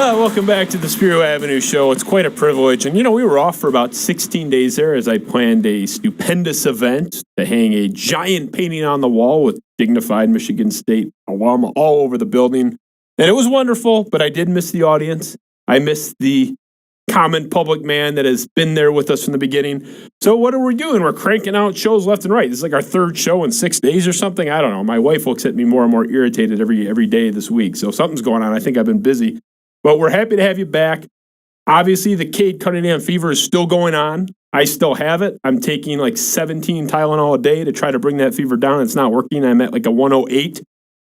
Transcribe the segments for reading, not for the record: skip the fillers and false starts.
Welcome back to the Spiro Avenue Show. It's quite a privilege. And, we were off for about 16 days there as I planned a stupendous event to hang a giant painting on the wall with dignified Michigan State alum all over the building. And it was wonderful, but I did miss the audience. I missed the common public man that has been there with us from the beginning. So what are we doing? We're cranking out shows left and right. This is like our third show in 6 days or something. I don't know. My wife looks at me more and more irritated every day this week. So something's going on. I think I've been busy. But we're happy to have you back. Obviously, the Cade Cunningham fever is still going on. I still have it. I'm taking like 17 Tylenol a day to try to bring that fever down. It's not working. I'm at like a 108.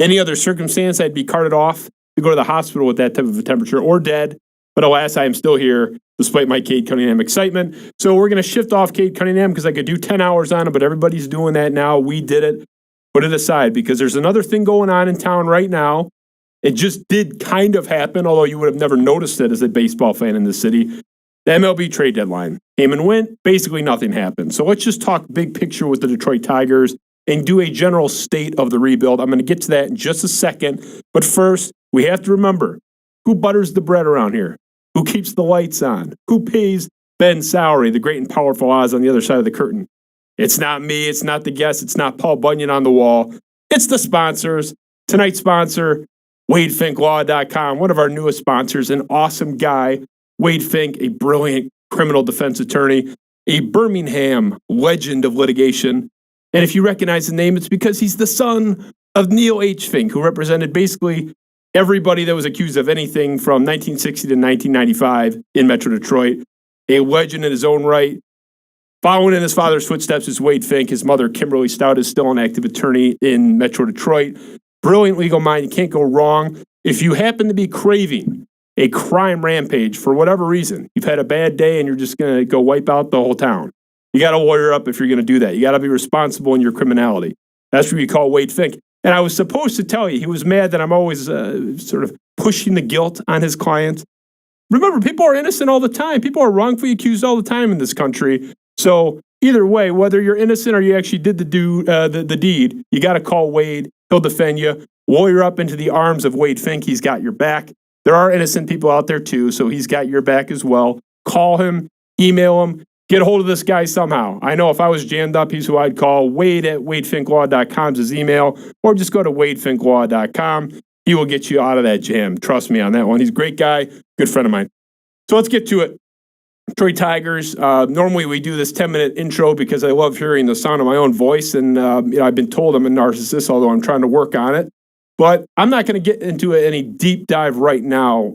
Any other circumstance, I'd be carted off to go to the hospital with that type of a temperature or dead. But alas, I am still here despite my Cade Cunningham excitement. So we're going to shift off Cade Cunningham because I could do 10 hours on it, but everybody's doing that now. We did it. Put it aside because there's another thing going on in town right now. It just did kind of happen, although you would have never noticed it as a baseball fan in the city. The MLB trade deadline came and went. Basically, nothing happened. So let's just talk big picture with the Detroit Tigers and do a general state of the rebuild. I'm going to get to that in just a second. But first, we have to remember who butters the bread around here, who keeps the lights on, who pays Ben's salary, the great and powerful Oz on the other side of the curtain. It's not me. It's not the guest. It's not Paul Bunyan on the wall. It's the sponsors. Tonight's sponsor, WadeFinkLaw.com, one of our newest sponsors, an awesome guy. Wade Fink, a brilliant criminal defense attorney, a Birmingham legend of litigation. And if you recognize the name, it's because he's the son of Neil H. Fink, who represented basically everybody that was accused of anything from 1960 to 1995 in Metro Detroit. A legend in his own right. Following in his father's footsteps is Wade Fink. His mother, Kimberly Stout, is still an active attorney in Metro Detroit. Brilliant legal mind. You can't go wrong. If you happen to be craving a crime rampage for whatever reason, you've had a bad day and you're just going to go wipe out the whole town, you got to lawyer up if you're going to do that. You got to be responsible in your criminality. That's what you call Wade Fink. And I was supposed to tell you, he was mad that I'm always sort of pushing the guilt on his clients. Remember, people are innocent all the time. People are wrongfully accused all the time in this country. So either way, whether you're innocent or you actually did the deed, you got to call Wade. He'll defend you. Lawyer up into the arms of Wade Fink. He's got your back. There are innocent people out there too, so he's got your back as well. Call him, email him, get a hold of this guy somehow. I know if I was jammed up, he's who I'd call. Wade at WadeFinkLaw.com is his email, or just go to WadeFinkLaw.com. He will get you out of that jam. Trust me on that one. He's a great guy, good friend of mine. So let's get to it. Detroit Tigers. Normally we do this 10-minute intro because I love hearing the sound of my own voice, and I've been told I'm a narcissist, although I'm trying to work on it. But I'm not going to get into any deep dive right now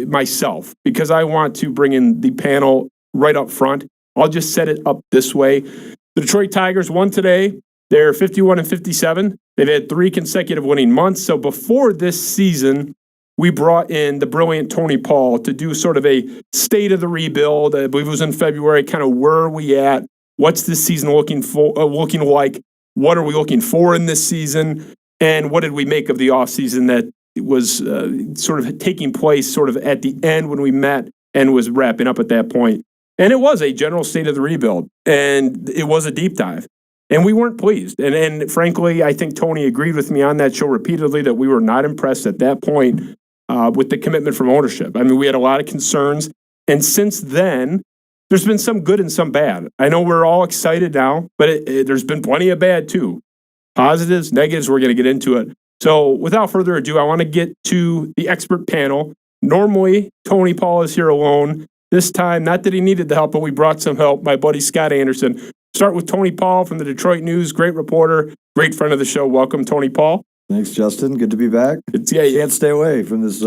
myself because I want to bring in the panel right up front. I'll just set it up this way. The Detroit Tigers won today. They're 51-57. They've had 3 consecutive winning months. So before this season, we brought in the brilliant Tony Paul to do sort of a state of the rebuild. I believe it was in February. Kind of where are we at? What's this season looking like? What are we looking for in this season? And what did we make of the offseason that was sort of taking place sort of at the end when we met and was wrapping up at that point? And it was a general state of the rebuild, and it was a deep dive. And we weren't pleased. And frankly, I think Tony agreed with me on that show repeatedly that we were not impressed at that point with the commitment from ownership. I mean, we had a lot of concerns. And since then, there's been some good and some bad. I know we're all excited now, but there's been plenty of bad too. Positives, negatives, we're going to get into it. So without further ado, I want to get to the expert panel. Normally, Tony Paul is here alone. This time, not that he needed the help, but we brought some help. My buddy Scott Anderson. Start with Tony Paul from the Detroit News. Great reporter, great friend of the show. Welcome, Tony Paul. Thanks, Justin. Good to be back. You can't stay away from this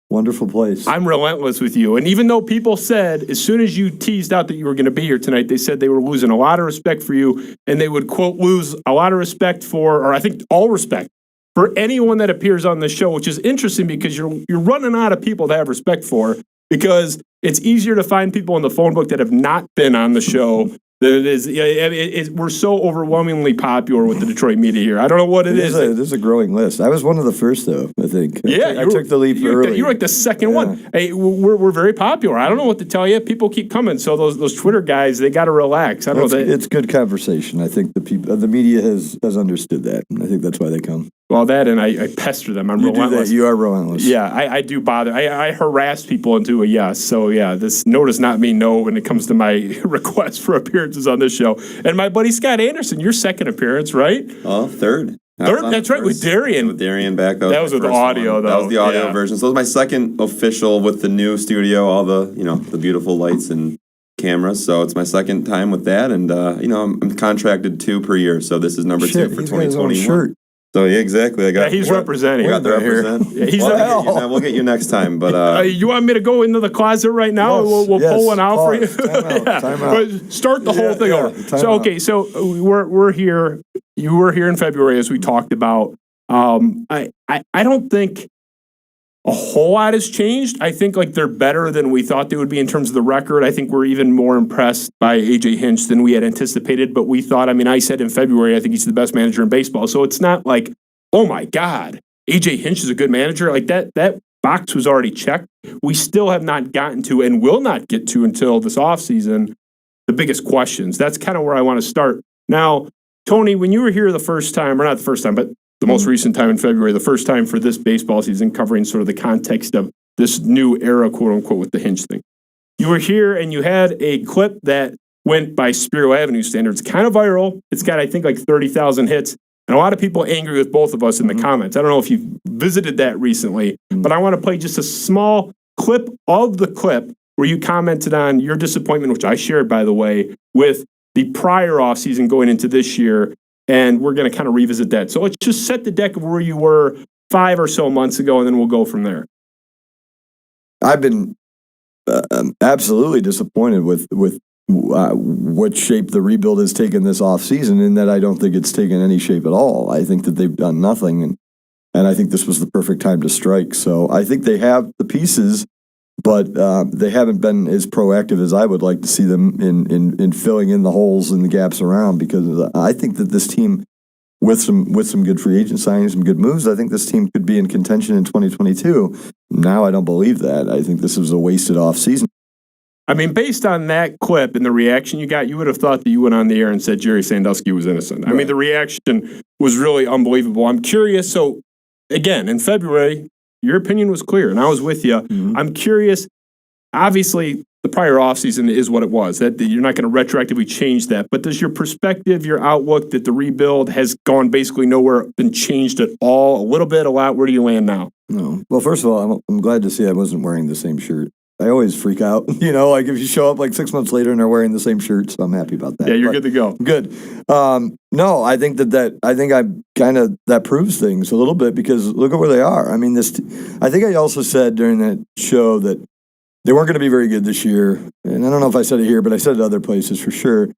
wonderful place. I'm relentless with you. And even though people said, as soon as you teased out that you were going to be here tonight, they said they were losing a lot of respect for you, and they would, quote, lose a lot of respect for, or I think all respect, for anyone that appears on the show, which is interesting because you're running out of people to have respect for, because it's easier to find people in the phone book that have not been on the show. We're so overwhelmingly popular with the Detroit media here. I don't know what it is. There's a growing list. I was one of the first, though, I think. Yeah. I took the leap early. You're like the second one. Hey, we're very popular. I don't know what to tell you. People keep coming. So those Twitter guys, they got to relax. It's good conversation. I think the media has understood that. And I think that's why they come. Well, that and I pester them. I'm You do relentless. that. You are relentless. Yeah, I do bother. I harass people into a yes. So, yeah, this no does not mean no when it comes to my request for appearances on this show. And my buddy Scott Anderson, your second appearance, right? Oh, third. Third, that's right, with Darian. With Darian back. That was with the audio, though. That was the audio version. So it was my second official with the new studio, all the, the beautiful lights and cameras. So it's my second time with that. And, I'm contracted 2 per year. So this is number 2 for 2021. So, yeah, exactly. He's representing. We got the represent. Yeah, we'll get you next time. But you want me to go into the closet right now? Yes, We'll pull one out for you. Time out. Start the whole thing over. So we're here. You were here in February, as we talked about. I don't think a whole lot has changed. I think they're better than we thought they would be in terms of the record. I think we're even more impressed by AJ Hinch than we had anticipated. But we thought, I said in February, I think he's the best manager in baseball. So it's not like, oh my God, AJ Hinch is a good manager. That box was already checked. We still have not gotten to and will not get to until this offseason the biggest questions. That's kind of where I want to start. Now, Tony, when you were here the first time, or not the first time, but the most recent time in February, the first time for this baseball season, covering sort of the context of this new era, quote unquote, with the Hinch thing. You were here and you had a clip that went by Spiro Avenue standards, kind of viral. It's got, I think, 30,000 hits. And a lot of people angry with both of us in the comments. I don't know if you've visited that recently, but I want to play just a small clip of the clip where you commented on your disappointment, which I shared, by the way, with the prior offseason going into this year. And we're going to kind of revisit that. So let's just set the deck of where you were 5 or so months ago, and then we'll go from there. I've been absolutely disappointed with what shape the rebuild has taken this offseason, in that I don't think it's taken any shape at all. I think that they've done nothing, and I think this was the perfect time to strike. So I think they have the pieces, but they haven't been as proactive as I would like to see them in filling in the holes and the gaps around, because I think that this team, with some good free agent signings, some good moves, I think this team could be in contention in 2022. Now I don't believe that. I think this was a wasted offseason. Based on that clip and the reaction you got, you would have thought that you went on the air and said Jerry Sandusky was innocent. Right. The reaction was really unbelievable. I'm curious. So, again, in February, your opinion was clear, and I was with you. Mm-hmm. I'm curious. Obviously, the prior offseason is what it was. That you're not going to retroactively change that. But does your perspective, your outlook that the rebuild has gone basically nowhere, been changed at all? A little bit, a lot? Where do you land now? No. Well, first of all, I'm glad to see I wasn't wearing the same shirt. I always freak out, if you show up 6 months later and they're wearing the same shirt, so I'm happy about that. Yeah, you're good to go. Good. No, I think that proves things a little bit, because look at where they are. I think I also said during that show that they weren't going to be very good this year, and I don't know if I said it here, but I said it other places for sure.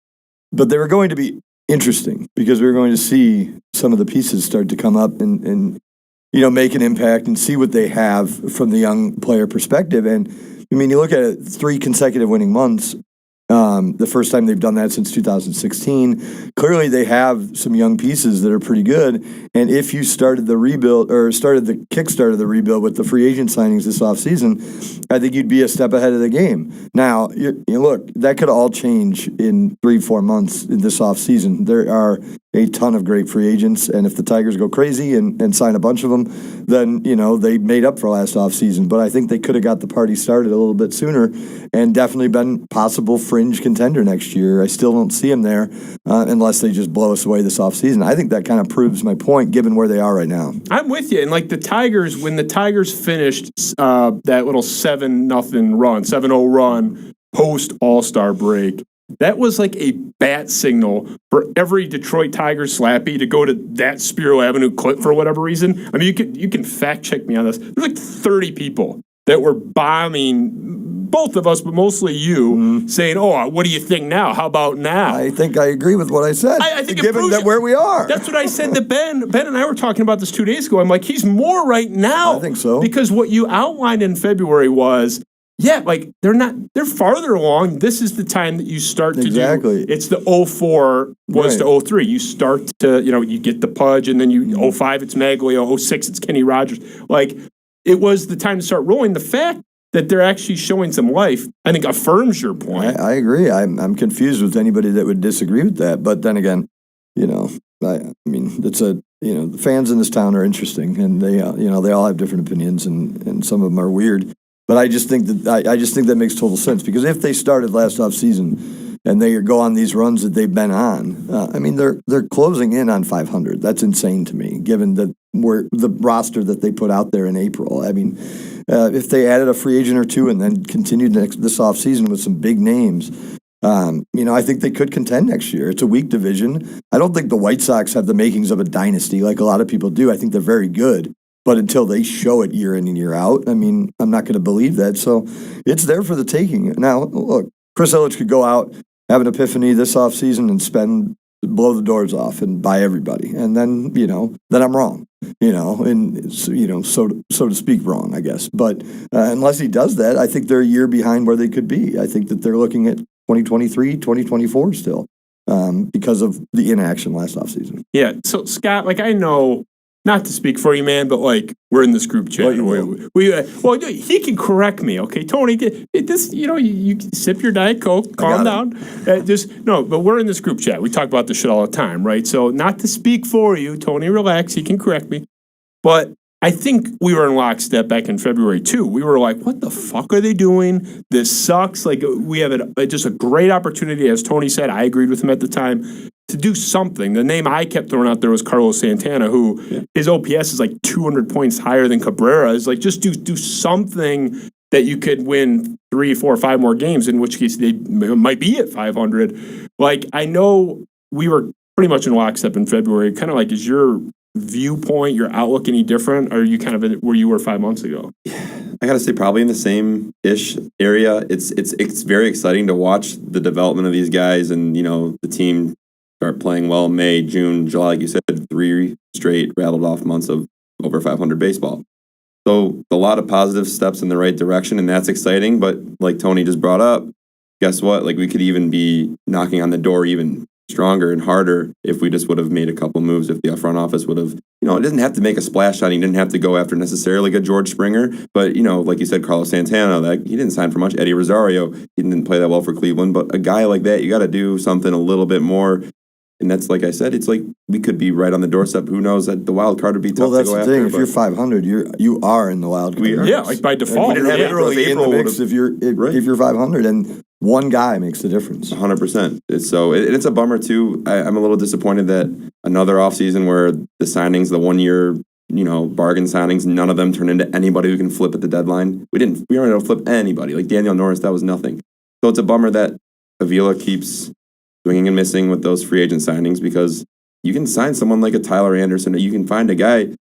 But they were going to be interesting, because we were going to see some of the pieces start to come up and make an impact and see what they have from the young player perspective. And you look at it, 3 consecutive winning months, the first time they've done that since 2016. Clearly, they have some young pieces that are pretty good. And if you started the rebuild, or started the kickstart of the rebuild with the free agent signings this offseason, I think you'd be a step ahead of the game. Now, look, that could all change in 3-4 months in this offseason. There are a ton of great free agents, and if the Tigers go crazy and sign a bunch of them, then, they made up for last offseason. But I think they could have got the party started a little bit sooner and definitely been possible fringe contender next year. I still don't see them there unless they just blow us away this offseason. I think that kind of proves my point, given where they are right now. I'm with you. And the Tigers, when the Tigers finished that little 7-0 run post All-Star break, that was like a bat signal for every Detroit Tigers slappy to go to that Spiro Avenue clip for whatever reason. You can fact check me on this. There's 30 people that were bombing both of us, but mostly you, saying, "Oh, what do you think now? How about now?" I think I agree with what I said. I think given that where we are. That's what I said to Ben. Ben and I were talking about this 2 days ago. I'm like, he's more right now. I think so. Because what you outlined in February was, they're farther along. This is the time that you start to do. It's the 04 was to 03. You start to, you get the Pudge, and then 05 it's Maglio, 06 it's Kenny Rogers. It was the time to start rolling. The fact that they're actually showing some life, I think, affirms your point. I agree. I'm confused with anybody that would disagree with that. But then again, it's the fans in this town are interesting, and they all have different opinions, and some of them are weird. But I just think that makes total sense, because if they started last off season and they go on these runs that they've been on, they're closing in on 500. That's insane to me, given the roster that they put out there in April. I mean, if they added a free agent or two and then continued this off season with some big names, I think they could contend next year. It's a weak division. I don't think the White Sox have the makings of a dynasty like a lot of people do. I think they're very good. But until they show it year in and year out, I'm not going to believe that. So it's there for the taking. Now, look, Chris Ilitch could go out, have an epiphany this offseason and blow the doors off and buy everybody. And then, then I'm wrong, so to speak, wrong, I guess. But unless he does that, I think they're a year behind where they could be. I think that they're looking at 2023, 2024 still because of the inaction last offseason. Yeah. So, Scott, I know, not to speak for you, man, but we're in this group chat. Well, he can correct me, okay, Tony. This, you sip your Diet Coke, calm down. But we're in this group chat. We talk about this shit all the time, right? So, not to speak for you, Tony, relax. He can correct me, but I think we were in lockstep back in February too. We were like, "What the fuck are they doing? This sucks." We have just a great opportunity, as Tony said. I agreed with him at the time, to do something. The name I kept throwing out there was Carlos Santana, who his OPS is 200 points higher than Cabrera's. Just do something that you could win 3, 4, 5 more games, in which case they might be at 500. I know we were pretty much in lockstep in February. Kind of is your viewpoint, your outlook any different? Or are you kind of where you were 5 months ago? I gotta say, probably in the same-ish area. It's very exciting to watch the development of these guys, and the team start playing well in May, June, July. Like you said, 3 straight rattled off months of over 500 baseball. So a lot of positive steps in the right direction, and that's exciting. But like Tony just brought up, guess what? We could even be knocking on the door even stronger and harder if we just would have made a couple moves, if the front office would have, it doesn't have to make a splash shot. He didn't have to go after necessarily a George Springer, but, like you said, Carlos Santana, he didn't sign for much. Eddie Rosario, he didn't play that well for Cleveland, but a guy like that, you got to do something a little bit more. And that's, like I said, it's we could be right on the doorstep. Who knows? That the wild card would be tough to go after. Well, that's the thing. If you're 500, you are in the wild card. We are. Yeah, by default. You're literally in the mix if you're 500, and one guy makes the difference. 100%. It's a bummer too. I'm a little disappointed that another offseason where the signings, the 1 year, bargain signings, none of them turn into anybody who can flip at the deadline. We weren't able to flip anybody. Daniel Norris, that was nothing. So it's a bummer that Avila keeps swinging and missing with those free agent signings, because you can sign someone like a Tyler Anderson. You can find a guy,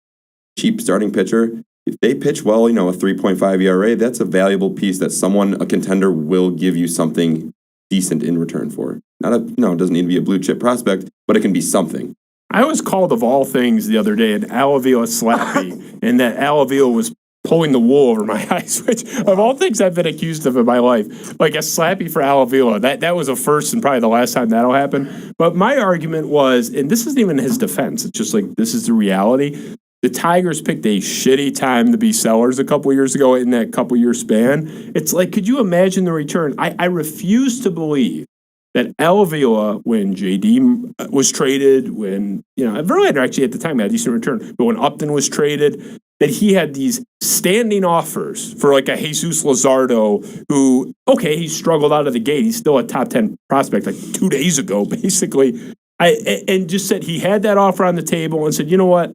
cheap starting pitcher. If they pitch well, a 3.5 ERA, that's a valuable piece that a contender will give you something decent in return for. It doesn't need to be a blue chip prospect, but it can be something. I was called, of all things, the other day an Al Avila slappy, and that Al Avila was pulling the wool over my eyes, which of all things I've been accused of in my life, a slappy for Al Avila. That was a first and probably the last time that'll happen. But my argument was, and this isn't even his defense, it's just this is the reality. The Tigers picked a shitty time to be sellers a couple years ago in that couple year span. It's could you imagine the return? I refuse to believe that Al Avila, when JD was traded, when, Verlander actually at the time had a decent return, but when Upton was traded, that he had these standing offers for a Jesus Luzardo, who, okay, he struggled out of the gate. He's still a top 10 prospect 2 days ago, basically. And just said he had that offer on the table and said, you know what?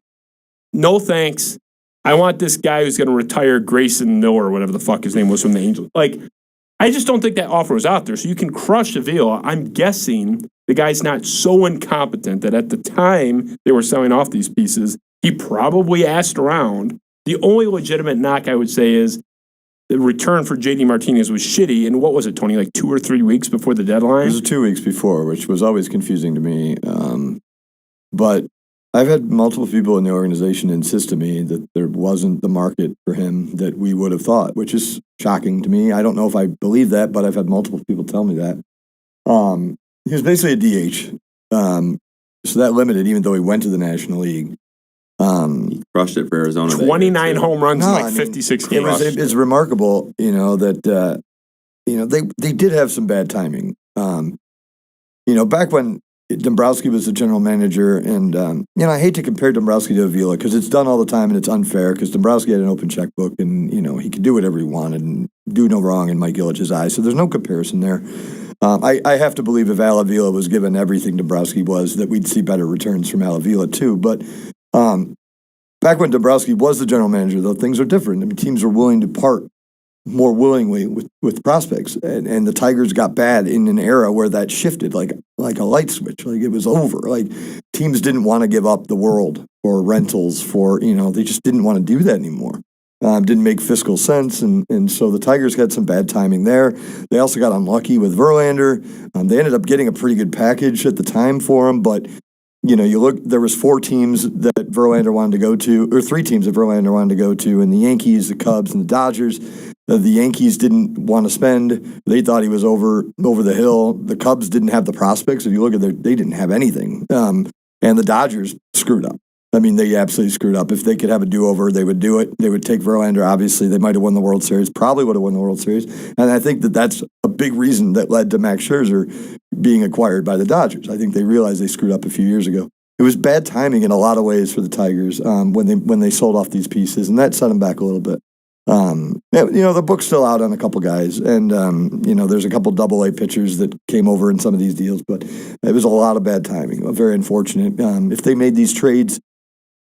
No thanks. I want this guy who's going to retire, Grayson Miller, or whatever the fuck his name was from the Angels. I just don't think that offer was out there. So you can crush Avila. I'm guessing the guy's not so incompetent that at the time they were selling off these pieces, he probably asked around. The only legitimate knock I would say is the return for JD Martinez was shitty. And what was it, Tony, 2 or 3 weeks before the deadline? It was 2 weeks before, which was always confusing to me. But I've had multiple people in the organization insist to me that there wasn't the market for him that we would have thought, which is shocking to me. I don't know if I believe that, but I've had multiple people tell me that. He was basically a DH. So that limited, even though he went to the National League. He crushed it for Arizona. 29 home runs in 56 games. It's remarkable, that they did have some bad timing. Back when Dombrowski was the general manager, and I hate to compare Dombrowski to Avila because it's done all the time and it's unfair because Dombrowski had an open checkbook and he could do whatever he wanted and do no wrong in Mike Ilitch's eyes. So there's no comparison there. I have to believe if Al Avila was given everything Dombrowski was, that we'd see better returns from Al Avila too. But back when Dombrowski was the general manager, though, things are different. I mean, teams were willing to part more willingly with prospects, and the Tigers got bad in an era where that shifted like a light switch. Like it was over. Like teams didn't want to give up the world for rentals. They just didn't want to do that anymore. Didn't make fiscal sense, and so the Tigers got some bad timing there. They also got unlucky with Verlander. They ended up getting a pretty good package at the time for him, but you look. There was 4 teams that Verlander wanted to go to, or 3 teams that Verlander wanted to go to, and the Yankees, the Cubs, and the Dodgers. The Yankees didn't want to spend. They thought he was over the hill. The Cubs didn't have the prospects. If you look at they didn't have anything, and the Dodgers screwed up. I mean, they absolutely screwed up. If they could have a do-over, they would do it. They would take Verlander. Obviously, they might have won the World Series. Probably would have won the World Series. And I think that's a big reason that led to Max Scherzer being acquired by the Dodgers. I think they realized they screwed up a few years ago. It was bad timing in a lot of ways for the Tigers when they sold off these pieces, and that set them back a little bit. The book's still out on a couple guys, and there's a couple AA pitchers that came over in some of these deals, but it was a lot of bad timing. Very unfortunate. If they made these trades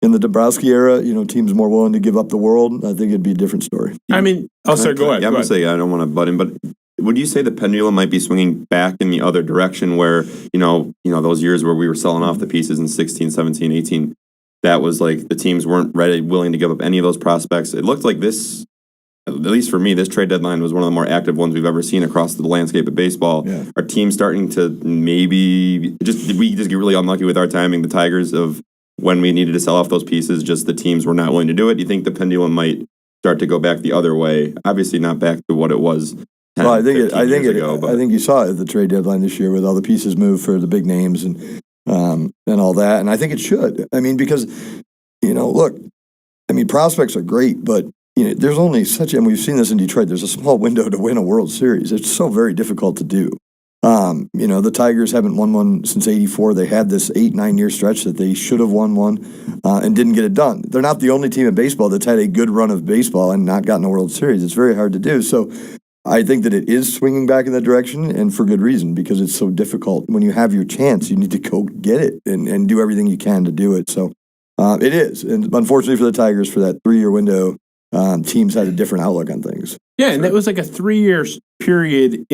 in the Dombrowski era, teams more willing to give up the world, I think it'd be a different story. I mean, go ahead. Yeah, I'm going to say I don't want to butt in, but would you say the pendulum might be swinging back in the other direction where, those years where we were selling off the pieces in 16, 17, 18, that was like the teams weren't willing to give up any of those prospects. It looked like this, at least for me, this trade deadline was one of the more active ones we've ever seen across the landscape of baseball. Yeah. Our team starting to we just get really unlucky with our timing, the Tigers, of when we needed to sell off those pieces, just the teams were not willing to do it. Do you think the pendulum might start to go back the other way? Obviously not back to what it was 10, I think ago. I think you saw it at the trade deadline this year with all the pieces moved for the big names and all that. And I think it should. I mean, because, look, prospects are great, but there's only and we've seen this in Detroit, there's a small window to win a World Series. It's so very difficult to do. The Tigers haven't won one since '84. They had this 8-9 year stretch that they should have won one and didn't get it done. They're not the only team in baseball that's had a good run of baseball and not gotten a World Series. It's very hard to do. So I think that it is swinging back in that direction, and for good reason, because it's so difficult. When you have your chance, you need to go get it and do everything you can to do it. So it is. And unfortunately for the Tigers, for that 3-year window, teams had a different outlook on things. Yeah, and that was like a 3-year period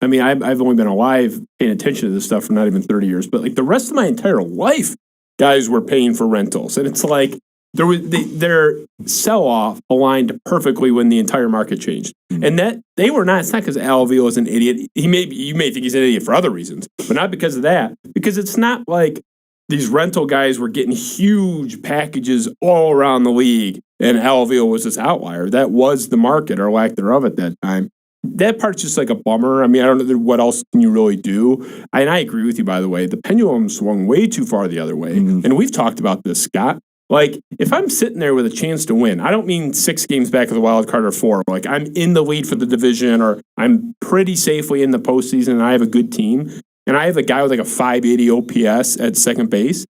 I've only been alive paying attention to this stuff for not even 30 years, but like the rest of my entire life, guys were paying for rentals. And it's like their sell-off aligned perfectly when the entire market changed. Mm-hmm. And that they were not, it's not because Al Avila is an idiot. You may think he's an idiot for other reasons, but not because of that. Because it's not like these rental guys were getting huge packages all around the league and Al Avila was this outlier. That was the market or lack thereof at that time. That part's just like a bummer. I don't know what else can you really do. And I agree with you, by the way. The pendulum swung way too far the other way. Mm-hmm. And we've talked about this, Scott. Like, if I'm sitting there with a chance to win, I don't mean 6 games back of the wild card or 4. Like, I'm in the lead for the division or I'm pretty safely in the postseason and I have a good team. And I have a guy with like a 580 OPS at second base.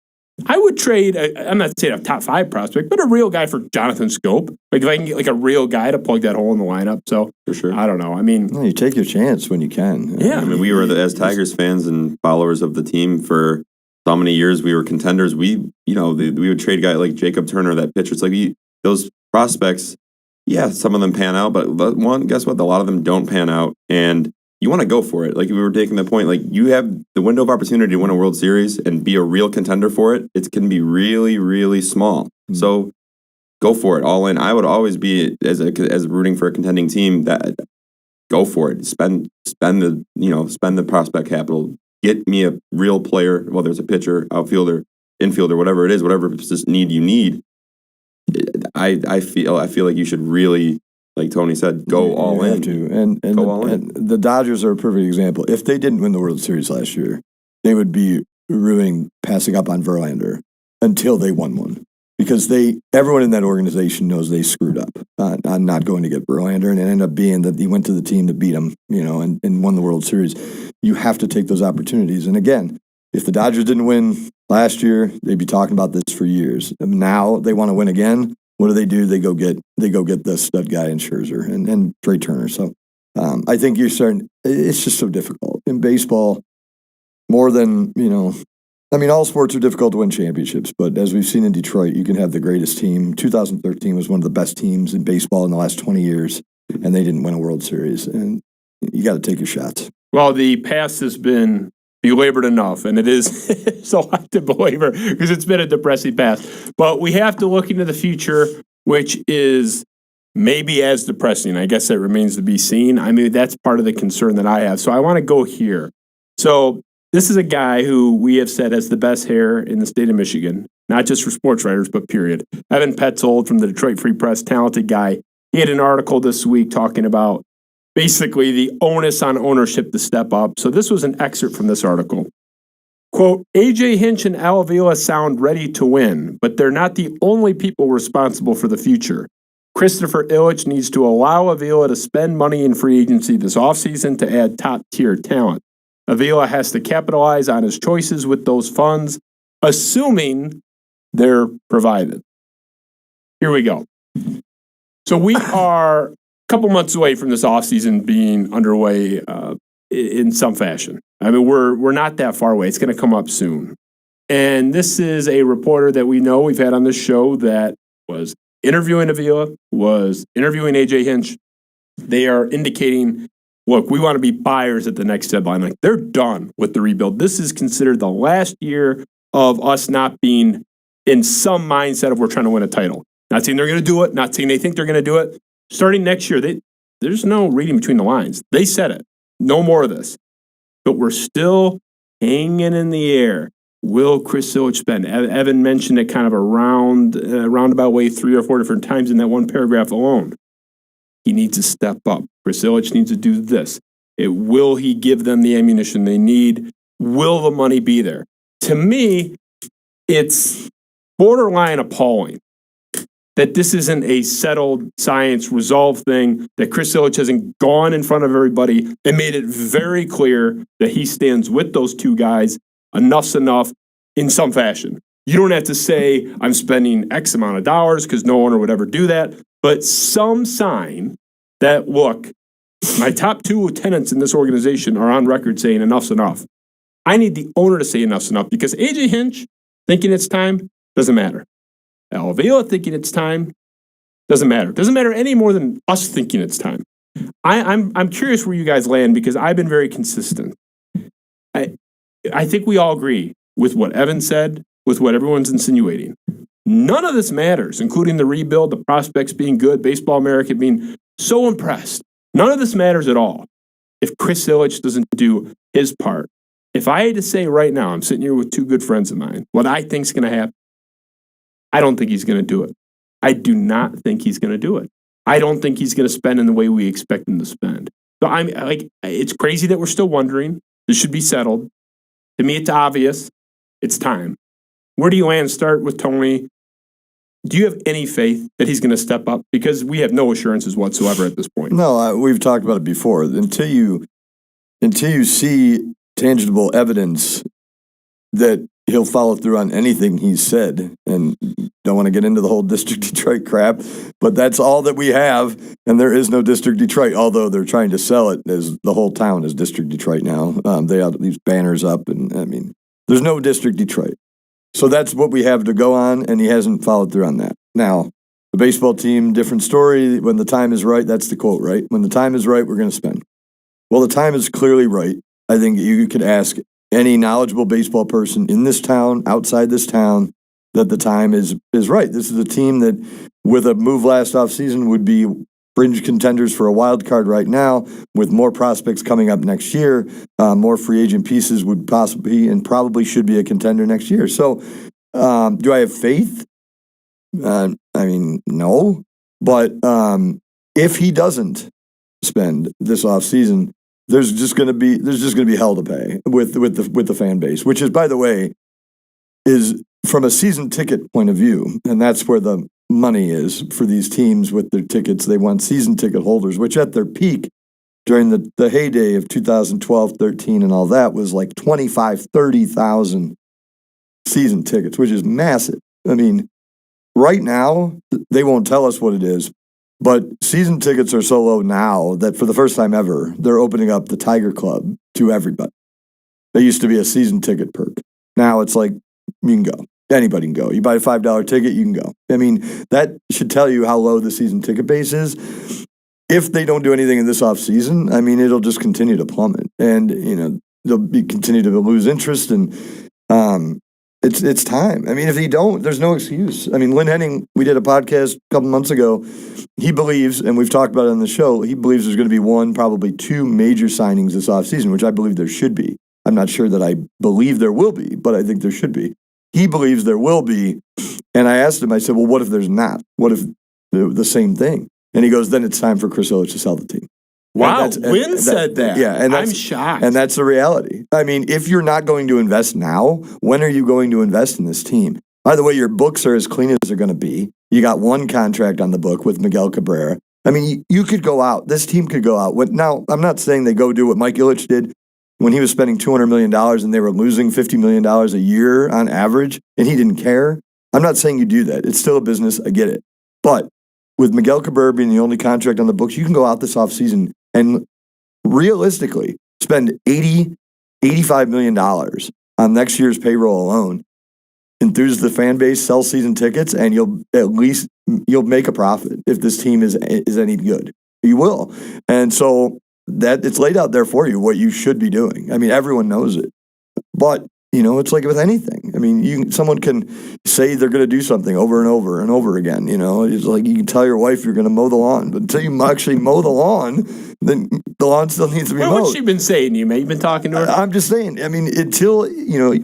I would trade, I'm not saying a top 5 prospect, but a real guy for Jonathan Scope. Like if I can get like a real guy to plug that hole in the lineup. So for sure. I don't know. You take your chance when you can. Yeah. We were as Tigers fans and followers of the team for so many years. We were contenders. We would trade a guy like Jacob Turner, that pitcher. It's like those prospects, yeah, some of them pan out, but guess what? A lot of them don't pan out. And you want to go for it. Like we were taking the point, like you have the window of opportunity to win a World Series and be a real contender for it. It can be really, really small. Mm-hmm. So go for it, all in. I would always be as rooting for a contending team that go for it. Spend the prospect capital. Get me a real player, whether it's a pitcher, outfielder, infielder, whatever it is, whatever need you need. I feel like you should really, like Tony said, go all in. And the Dodgers are a perfect example. If they didn't win the World Series last year, they would be passing up on Verlander until they won one. Because everyone in that organization knows they screwed up on not going to get Verlander, and it ended up being that he went to the team that beat him, and won the World Series. You have to take those opportunities. And again, If the Dodgers didn't win last year, they'd be talking about this for years. And now they want to win again. What do? They go get the stud guy in Scherzer and Trey Turner. So I think you're starting. It's just so difficult in baseball. More than all sports are difficult to win championships. But as we've seen in Detroit, you can have the greatest team. 2013 was one of the best teams in baseball in the last 20 years, and they didn't win a World Series. And you got to take your shots. Well, the past has been belabored enough, and it is so hard to belabor because it's been a depressing past. But we have to look into the future, which is maybe as depressing. I guess that remains to be seen. I mean, that's part of the concern that I have. So I want to go here. So this is a guy who we have said has the best hair in the state of Michigan, not just for sports writers, but period. Evan Petzold from the Detroit Free Press, talented guy. He had an article this week talking about basically the onus on ownership to step up. So this was an excerpt from this article. Quote, A.J. Hinch and Al Avila sound ready to win, but they're not the only people responsible for the future. Christopher Ilitch needs to allow Avila to spend money in free agency this offseason to add top-tier talent. Avila has to capitalize on his choices with those funds, assuming they're provided. Here we go. So we are a couple months away from this offseason being underway in some fashion. I mean, we're not that far away. It's going to come up soon. And this is a reporter that we know we've had on this show that was interviewing Avila, was interviewing A.J. Hinch. They are indicating, look, we want to be buyers at the next deadline. Like, they're done with the rebuild. This is considered the last year of us not being in some mindset of we're trying to win a title. Not saying they're going to do it, not saying they think they're going to do it. Starting next year, there's no reading between the lines. They said it. No more of this. But we're still hanging in the air. Will Chris Ilitch spend? Evan mentioned it kind of a roundabout way 3 or 4 different times in that one paragraph alone. He needs to step up. Chris Ilitch needs to do this. Will he give them the ammunition they need? Will the money be there? To me, it's borderline appalling that this isn't a settled science resolved thing, that Chris Ilitch hasn't gone in front of everybody and made it very clear that he stands with those two guys. Enough's enough in some fashion. You don't have to say, I'm spending X amount of dollars, because no owner would ever do that, but some sign that, look, my top 2 lieutenants in this organization are on record saying enough's enough. I need the owner to say enough's enough, because A.J. Hinch thinking it's time doesn't matter. Al Avila thinking it's time doesn't matter. Doesn't matter any more than us thinking it's time. I'm curious where you guys land, because I've been very consistent. I think we all agree with what Evan said, with what everyone's insinuating. None of this matters, including the rebuild, the prospects being good, Baseball America being so impressed. None of this matters at all if Chris Ilitch doesn't do his part. If I had to say right now, I'm sitting here with 2 good friends of mine, what I think is going to happen, I don't think he's going to do it. I do not think he's going to do it. I don't think he's going to spend in the way we expect him to spend. So I'm like, it's crazy that we're still wondering. This should be settled. To me, it's obvious. It's time. Where do you land? Start with Tony. Do you have any faith that he's going to step up? Because we have no assurances whatsoever at this point. No, we've talked about it before. Until you see tangible evidence that he'll follow through on anything he's said, and don't want to get into the whole District Detroit crap, but that's all that we have, and there is no District Detroit, although they're trying to sell it as the whole town is District Detroit now. They have these banners up, and I mean, there's no District Detroit. So that's what we have to go on, and he hasn't followed through on that. Now, the baseball team, different story. When the time is right, that's the quote, right? When the time is right, we're going to spend. Well, the time is clearly right. I think you could ask any knowledgeable baseball person in this town, outside this town, that the time is right. This is a team that, with a move last offseason, would be fringe contenders for a wild card right now, with more prospects coming up next year. More free agent pieces would possibly and probably should be a contender next year. So do I have faith? I mean, no. But if he doesn't spend this offseason, there's just going to be hell to pay with the fan base, which is, by the way, is from a season ticket point of view, and that's where the money is for these teams with their tickets. They want season ticket holders, which at their peak during the heyday of 2012, 13, and all that was like 25, 30,000 season tickets, which is massive. I mean, right now, they won't tell us what it is, but season tickets are so low now that for the first time ever, they're opening up the Tiger Club to everybody. There used to be a season ticket perk. Now it's like, you can go. Anybody can go. You buy a $5 ticket, you can go. I mean, that should tell you how low the season ticket base is. If they don't do anything in this off season, I mean, it'll just continue to plummet, and they'll continue to lose interest, and it's time. I mean, if they don't, there's no excuse. I mean, Lynn Henning, we did a podcast a couple months ago. He believes, and we've talked about it on the show, he believes there's going to be one, probably two major signings this off season, which I believe there should be. I'm not sure that I believe there will be, but I think there should be. He believes there will be, and I asked him. I said, "Well, what if there's not? What if the same thing?" And he goes, then it's time for Chris Ilitch to sell the team. Wow, Lynn said that. Yeah, and I'm shocked. And that's the reality. I mean, if you're not going to invest now, when are you going to invest in this team? By the way, your books are as clean as they're going to be. You got one contract on the book with Miguel Cabrera. I mean, you could go out. This team could go out. Now, I'm not saying they go do what Mike Ilitch did when he was spending $200 million and they were losing $50 million a year on average, and he didn't care. I'm not saying you do that. It's still a business. I get it. But with Miguel Cabrera being the only contract on the books, you can go out this offseason and realistically spend $85 million on next year's payroll alone, enthuse the fan base, sell season tickets, and you'll make a profit if this team is any good. You will. And so that it's laid out there for you what you should be doing. I mean, everyone knows it. But it's like with anything. I mean, someone can say they're going to do something over and over and over again. It's like you can tell your wife you're going to mow the lawn, but until you actually mow the lawn, then the lawn still needs to be mowed. What's she been saying to you, mate? You've been talking to her? I'm just saying. I mean, until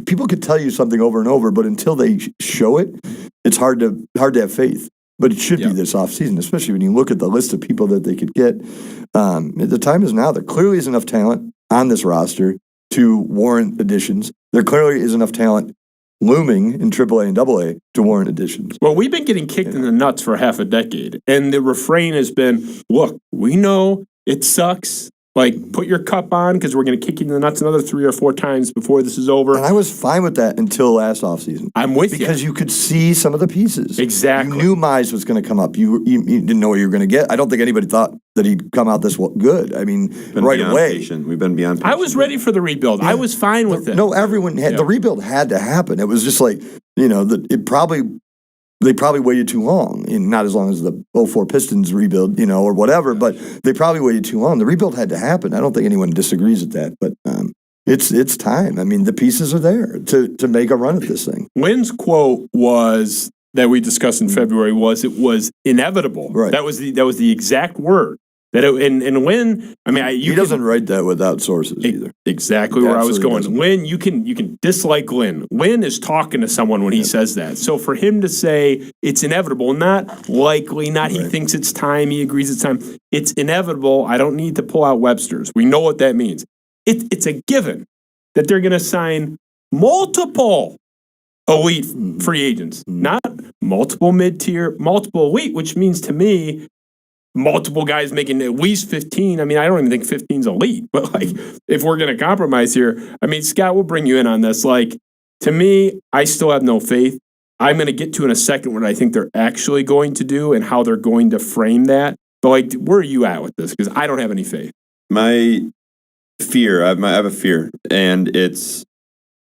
people could tell you something over and over, but until they show it, it's hard to have faith. But it should be this offseason, especially when you look at the list of people that they could get. The time is now. There clearly is enough talent on this roster to warrant additions. There clearly is enough talent looming in AAA and AA to warrant additions. Well, we've been getting kicked in the nuts for half a decade, and the refrain has been, look, we know it sucks. Like, put your cup on because we're going to kick you in the nuts another 3 or 4 times before this is over. And I was fine with that until last offseason. I'm with you. Because you could see some of the pieces. Exactly. You knew Mize was going to come up. You didn't know what you were going to get. I don't think anybody thought that he'd come out this good. I mean, right away. Patient. We've been beyond patient. I was ready for the rebuild. Yeah. I was fine with it. No, everyone had. Yeah. The rebuild had to happen. It was just like, they probably waited too long, and not as long as the 04 Pistons rebuild, or whatever, but they probably waited too long. The rebuild had to happen. I don't think anyone disagrees with that, but it's time. I mean, the pieces are there to make a run at this thing. Lynn's quote was that we discussed in February was it was inevitable. Right. That was the exact word. And Lynn, I mean, he doesn't write that without sources either. Exactly where I was going. Lynn, you can dislike Lynn. Lynn is talking to someone when he says that. So for him to say it's inevitable, not likely, not he thinks it's time, he agrees it's time. It's inevitable. I don't need to pull out Webster's. We know what that means. It's a given that they're going to sign multiple elite free agents, not multiple mid-tier, multiple elite, which means to me, multiple guys making at least 15. I mean, I don't even think 15 is elite, but like, if we're going to compromise here, I mean, Scott, we'll bring you in on this. Like, to me, I still have no faith. I'm going to get to in a second what I think they're actually going to do and how they're going to frame that. But like, where are you at with this? Because I don't have any faith. My fear, I have a fear, and it's,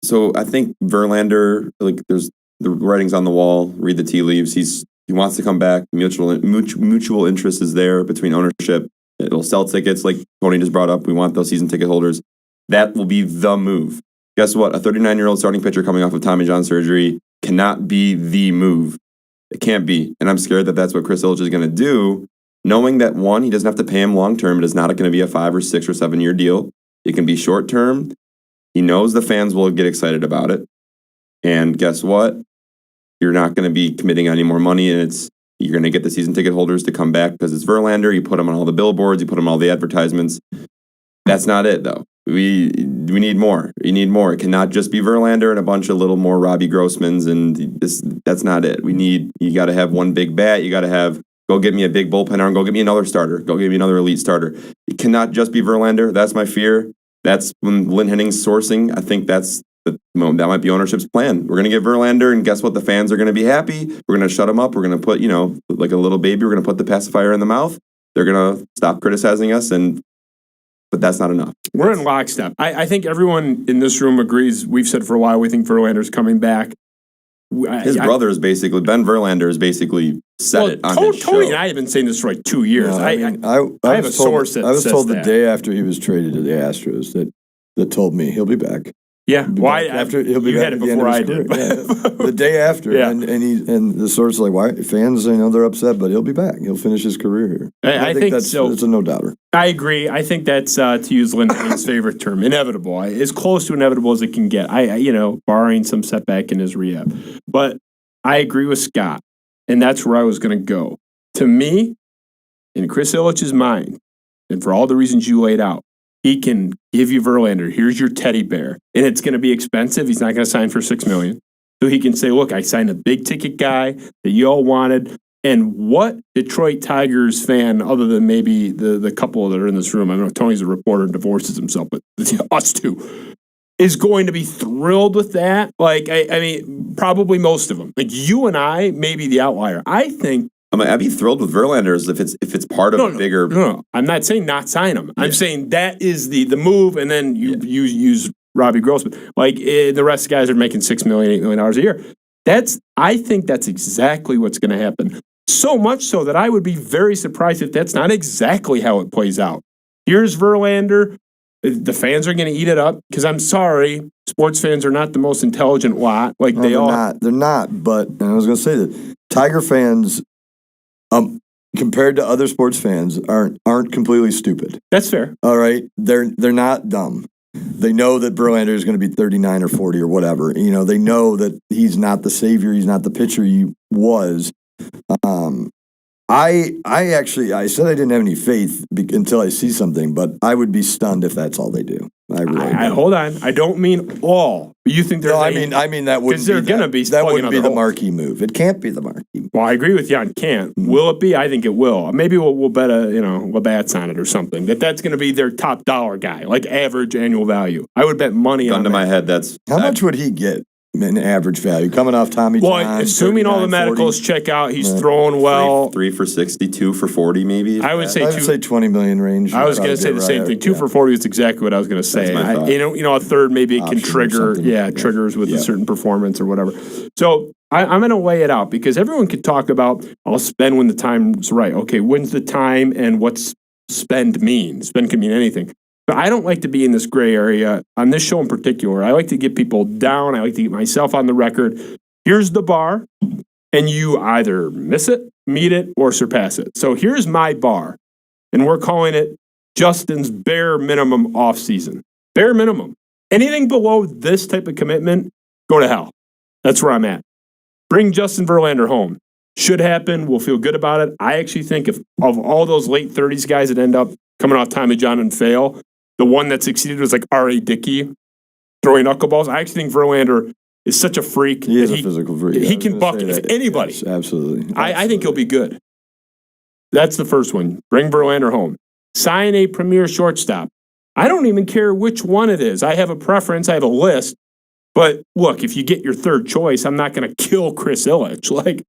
so I think Verlander, like, there's the writings on the wall, read the tea leaves. He wants to come back. Mutual interest is there between ownership. It'll sell tickets, like Tony just brought up. We want those season ticket holders. That will be the move. Guess what? A 39-year-old starting pitcher coming off of Tommy John surgery cannot be the move. It can't be. And I'm scared that that's what Chris Ilitch is going to do, knowing that, one, he doesn't have to pay him long-term. It is not going to be a 5 or 6 or 7 year deal. It can be short-term. He knows the fans will get excited about it. And guess what? You're not going to be committing any more money, and you're going to get the season ticket holders to come back because it's Verlander. You put them on all the billboards. You put them on all the advertisements. That's not it, though. We need more. You need more. It cannot just be Verlander and a bunch of little more Robbie Grossmans, and that's not it. You got to have one big bat. You got to have Go get me a big bullpen arm. Go get me another starter. Go get me another elite starter. It cannot just be Verlander. That's my fear. That's when Lynn Henning's sourcing. I think that might be ownership's plan. We're going to get Verlander, and guess what? The fans are going to be happy. We're going to shut him up. We're going to put, like a little baby, we're going to put the pacifier in the mouth. They're going to stop criticizing us, but that's not enough. We're in lockstep. I think everyone in this room agrees. We've said for a while we think Verlander's coming back. His brother is basically, Ben Verlander is basically said it on his show. Tony and I have been saying this for like 2 years. No, I have a source that I was says told the that. day after he was traded to the Astros that told me he'll be back. Yeah, He'll be why? back after he'll be You back had it at the end before of I his did. career. Yeah. The day after, Yeah. and the source is like, why fans? They're upset, but he'll be back. He'll finish his career here. I think that's so. It's a no doubter. I agree. I think that's to use Lynn's favorite term, inevitable. As close to inevitable as it can get. Barring some setback in his rehab, but I agree with Scott, and that's where I was going to go. To me, in Chris Ilitch's mind, and for all the reasons you laid out, he can give you Verlander. Here's your teddy bear, and it's going to be expensive. He's not going to sign for $6 million, so he can say, "Look, I signed a big ticket guy that you all wanted." And what Detroit Tigers fan, other than maybe the couple that are in this room, I don't know, Tony's a reporter and divorces himself, but us two, is going to be thrilled with that? Like, I mean, probably most of them. Like you and I, maybe the outlier. I think. I'd be thrilled with Verlander if it's part of a bigger. No, I'm not saying not sign him. I'm saying that is the move, and then you use Robbie Grossman. Like the rest of the guys are making $6 million, $8 million a year. I think that's exactly what's going to happen. So much so that I would be very surprised if that's not exactly how it plays out. Here's Verlander. The fans are going to eat it up because I'm sorry, sports fans are not the most intelligent lot. Like No, they're not. But and I was going to say that Tiger fans, compared to other sports fans, aren't completely stupid. That's fair. All right, they're not dumb. They know that Verlander is going to be 39 or 40 or whatever. They know that he's not the savior. He's not the pitcher he was. I said I didn't have any faith until I see something, but I would be stunned if that's all they do. Hold on. I don't mean all. You think they're? No, I mean that wouldn't. They're going to be. That wouldn't be the holes. marquee move. It can't be the marquee move. Well, I agree with you on can't. Will it be? I think it will. Maybe we'll bet Labatt's on it or something. That's going to be their top dollar guy, like average annual value. I would bet money on. Gun to my head. How much would he get? In average value coming off Tommy John. Well, assuming all the medicals 40. check out, he's throwing well. 3 for 60, 2 for 40, maybe. I would say 20 million range. I was going to say the same thing. 2 for 40 is exactly what I was going to say. A third maybe it can trigger. Triggers with a certain performance or whatever. So I'm going to lay it out because everyone could talk about I'll spend when the time's right. Okay, when's the time and what's spend mean? Spend can mean anything. But I don't like to be in this gray area on this show in particular. I like to get people down. I like to get myself on the record. Here's the bar, and you either miss it, meet it, or surpass it. So here's my bar, and we're calling it Justin's bare minimum offseason. Bare minimum. Anything below this type of commitment, go to hell. That's where I'm at. Bring Justin Verlander home. Should happen. We'll feel good about it. I actually think of all those late 30s guys that end up coming off Tommy John and fail, the one that succeeded was like R.A. Dickey throwing knuckleballs. I actually think Verlander is such a freak. He is a physical freak. He can buck anybody. Yes, absolutely. I think he'll be good. That's the first one. Bring Verlander home. Sign a premier shortstop. I don't even care which one it is. I have a preference. I have a list. But look, if you get your third choice, I'm not going to kill Chris Ilitch. Like,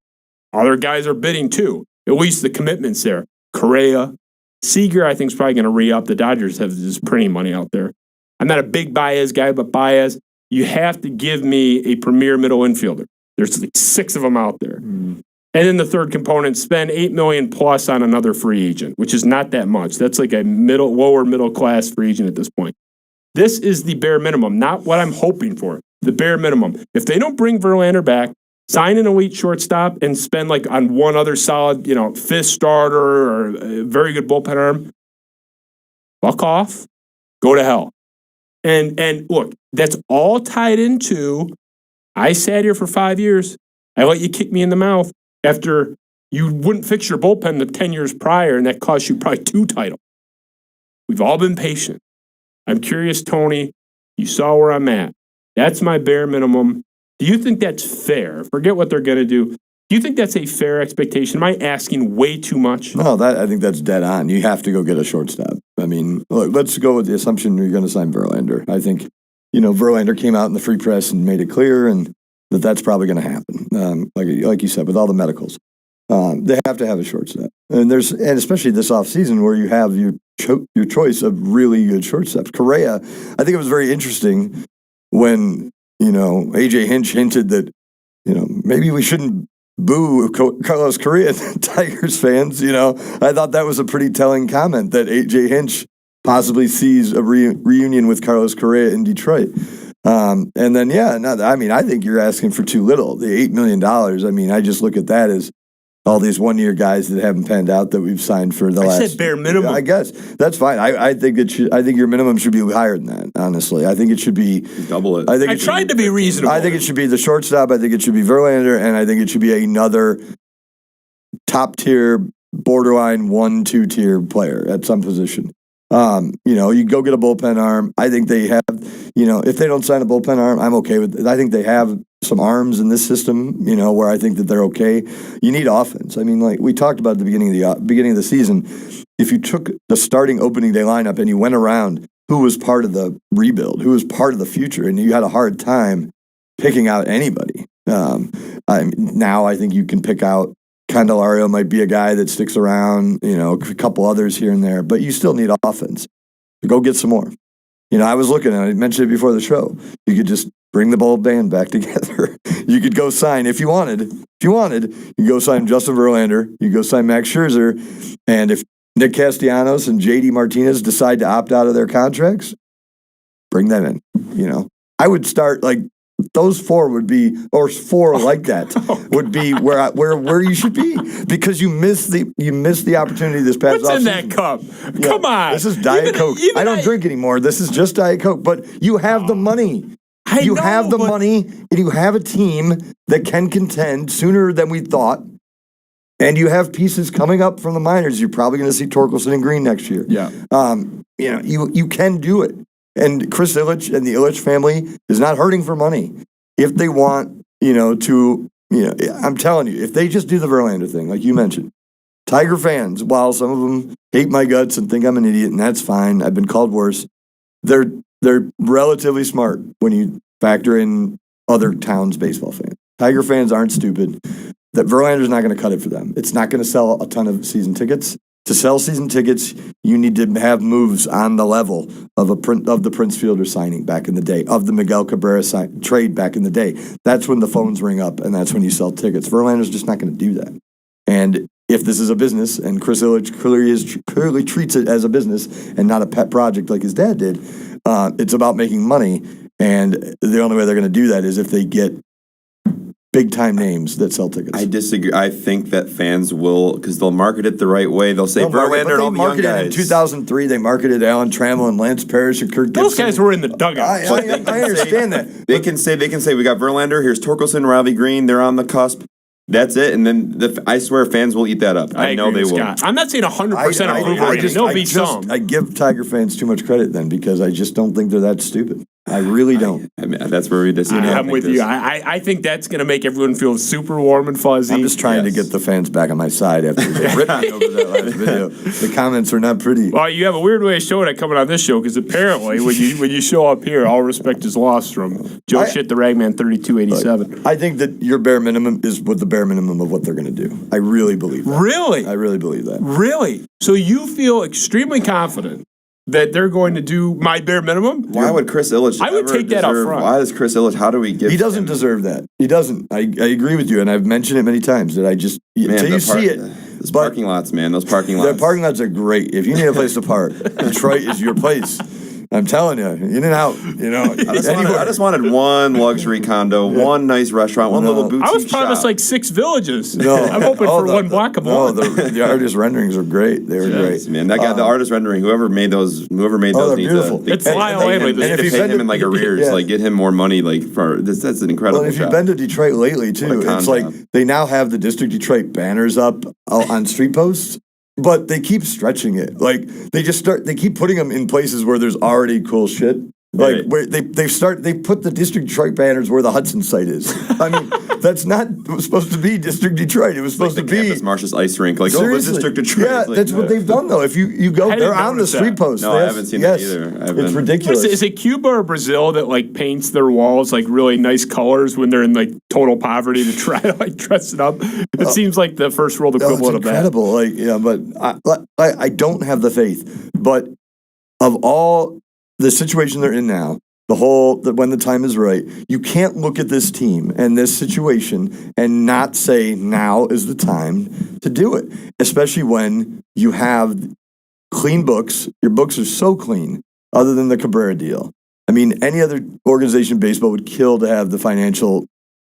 other guys are bidding too. At least the commitment's there. Correa. Seager, I think, is probably going to re-up. The Dodgers have this pretty money out there. I'm not a big Baez guy, but Baez, you have to give me a premier middle infielder. There's like 6 of them out there. And then the third component, spend $8 million plus on another free agent, which is not that much. That's like a lower middle class free agent at this point. This is the bare minimum, not what I'm hoping for. The bare minimum. If they don't bring Verlander back, sign an elite shortstop and spend like on one other solid, fifth starter or a very good bullpen arm. Fuck off. Go to hell. And look, that's all tied into I sat here for 5 years. I let you kick me in the mouth after you wouldn't fix your bullpen the 10 years prior, and that cost you probably 2 titles. We've all been patient. I'm curious, Tony, you saw where I'm at. That's my bare minimum. Do you think that's fair? Forget what they're going to do. Do you think that's a fair expectation? Am I asking way too much? No, I think that's dead on. You have to go get a shortstop. I mean, look, let's go with the assumption you're going to sign Verlander. I think, Verlander came out in the free press and made it clear, and that's probably going to happen. Like you said, with all the medicals, they have to have a shortstop, and especially this offseason where you have your choice of really good shortstops. Correa, I think it was very interesting when AJ Hinch hinted that maybe we shouldn't boo Carlos Correa, Tigers fans. I thought that was a pretty telling comment that AJ Hinch possibly sees a reunion with Carlos Correa in Detroit. And then, I think you're asking for too little. The $8 million, I just look at that as all these one-year guys that haven't panned out that we've signed for the last. I said bare minimum. I guess that's fine. I think your minimum should be higher than that. Honestly, I think it should be double it. I tried to be reasonable. I think it should be the shortstop. I think it should be Verlander, and I think it should be another top-tier, borderline 1-2 tier player at some position. You go get a bullpen arm. I think they have, if they don't sign a bullpen arm, I'm okay with it. I think they have some arms in this system, where I think that they're okay. You need offense. Like we talked about at the beginning of the season, if you took the starting opening day lineup and you went around who was part of the rebuild, who was part of the future, and you had a hard time picking out anybody. Now I think you can pick out Candelario might be a guy that sticks around, a couple others here and there, but you still need offense. Go get some more. I was looking at it, I mentioned it before the show. You could just bring the whole band back together. You could go sign, if you wanted, you go sign Justin Verlander, you go sign Max Scherzer, and if Nick Castellanos and JD Martinez decide to opt out of their contracts, bring them in. I would start those four would be, or four like that would be where you should be, because you missed the opportunity this past. What's in that cup? Yeah, come on, this is Diet Coke. I don't drink anymore. This is just Diet Coke. But you have the money. You have the money, and you have a team that can contend sooner than we thought. And you have pieces coming up from the minors. You're probably going to see Torkelson and Green next year. Yeah. You can do it. And Chris Ilitch and the Ilitch family is not hurting for money. If they want, I'm telling you, if they just do the Verlander thing, like you mentioned, Tiger fans, while some of them hate my guts and think I'm an idiot, and that's fine, I've been called worse, they're relatively smart when you factor in other towns' baseball fans. Tiger fans aren't stupid. That Verlander's not going to cut it for them. It's not going to sell a ton of season tickets. To sell season tickets, you need to have moves on the level of the Prince Fielder signing back in the day, of the Miguel Cabrera trade back in the day. That's when the phones ring up, and that's when you sell tickets. Verlander's just not going to do that. And if this is a business, and Chris Ilitch clearly treats it as a business and not a pet project like his dad did, it's about making money. And the only way they're going to do that is if they get big-time names that sell tickets. I disagree. I think that fans will, because they'll market it the right way. They'll say Verlander and all the young guys. In 2003, they marketed Alan Trammell and Lance Parrish and Kirk Gibson. Those guys were in the dugout. I understand that. They can say we got Verlander. Here's Torkelson, Riley Green. They're on the cusp. That's it. And then I swear fans will eat that up. I know they will. Scott. I'm not saying 100% approval rating. There'll be some. I give Tiger fans too much credit then, because I just don't think they're that stupid. I really don't. That's where we disagree. I'm with you. I think that's going to make everyone feel super warm and fuzzy. I'm just trying to get the fans back on my side after they ripped me over that last video. The comments are not pretty. Well, you have a weird way of showing it coming on this show, because apparently when you show up here, all respect is lost from Joe Shit the Ragman 3287. I think that your bare minimum is what the bare minimum of what they're going to do. I really believe that. Really? I really believe that. Really? So you feel extremely confident that they're going to do my bare minimum? Why would Chris Ilitch I would take that up front. Why does Chris Ilitch, how do we give He doesn't deserve that. He doesn't. I agree with you, and I've mentioned it many times that I just, until you see it. Those parking lots, man. Those parking lots. The parking lots are great. If you need a place to park, Detroit is your place. I'm telling you, in and out. I just wanted one luxury condo, one nice restaurant, one little boutique I was promised shop. 6 villages. No, I'm hoping for one block of one. The artist renderings are great. They were great, man. That guy, the artist rendering, whoever made those they're needs beautiful. It's Lyle Langley. They need to pay him in arrears, get him more money, for this. That's an incredible. Well, if job. you've been to Detroit lately too, it's they now have the District Detroit banners up on street posts. But they keep stretching it. They keep putting them in places where there's already cool shit. Like where they put the District Detroit banners where the Hudson site is. I mean, that's not it was supposed to be District Detroit. It was supposed to be Campus Martius Ice Rink. Like, seriously. District Detroit. Yeah, like, that's what they've done though. If you go, they're on the street post. No, I haven't seen that either. It's ridiculous. Is it Cuba or Brazil that like paints their walls like really nice colors when they're in like total poverty to try to like dress it up? It seems like the first world equivalent of that. Incredible. Like, yeah, but I don't have the faith. But of all the situation they're in now, when the time is right, you can't look at this team and this situation and not say now is the time to do it, especially when you have clean books. Your books are so clean, other than the Cabrera deal. I mean, any other organization in baseball would kill to have the financial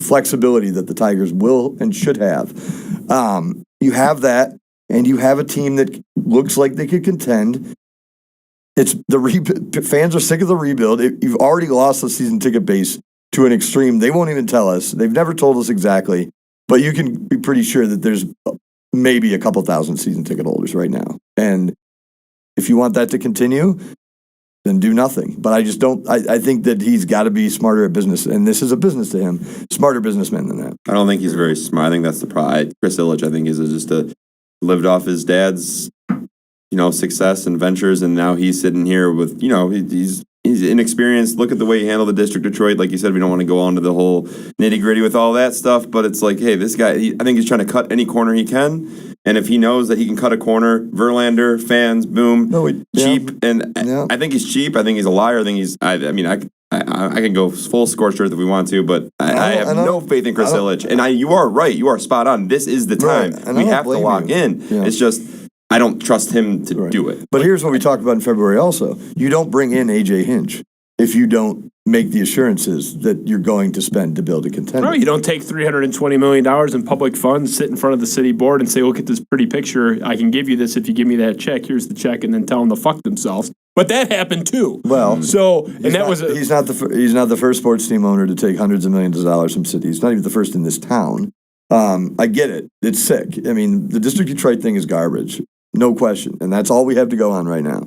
flexibility that the Tigers will and should have. You have that, and you have a team that looks like they could contend. It's fans are sick of the rebuild. You've already lost the season ticket base to an extreme. They won't even tell us. They've never told us exactly, but you can be pretty sure that there's maybe a couple thousand season ticket holders right now. And if you want that to continue, then do nothing. But I just don't. I think that he's got to be smarter at business, and this is a business to him. Smarter businessman than that. I don't think he's very smart. I think that's the problem. Chris Ilitch, I think, is just lived off his dad's success and ventures, and now he's sitting here with, he's inexperienced. Look at the way he handled the District Detroit. Like you said, we don't want to go on to the whole nitty gritty with all that stuff, but it's like, hey, this guy, I think he's trying to cut any corner he can, and if he knows that he can cut a corner, Verlander, fans, boom, cheap, and I think he's cheap. I think he's a liar. I think he's, I can go full scorched earth if we want to, but I have no faith in Chris Ilitch. And you are right. You are spot on. This is the time. Right. We have to lock in. Yeah. It's just, I don't trust him to do it. But here's what we talked about in February also. You don't bring in A.J. Hinch if you don't make the assurances that you're going to spend to build a contender. No, you don't take $320 million in public funds, sit in front of the city board and say, look at this pretty picture. I can give you this if you give me that check. Here's the check, and then tell them to fuck themselves. But that happened too. Well, he's not the first sports team owner to take hundreds of millions of dollars from cities. He's not even the first in this town. I get it. It's sick. I mean, the District Detroit thing is garbage. No question. And that's all we have to go on right now.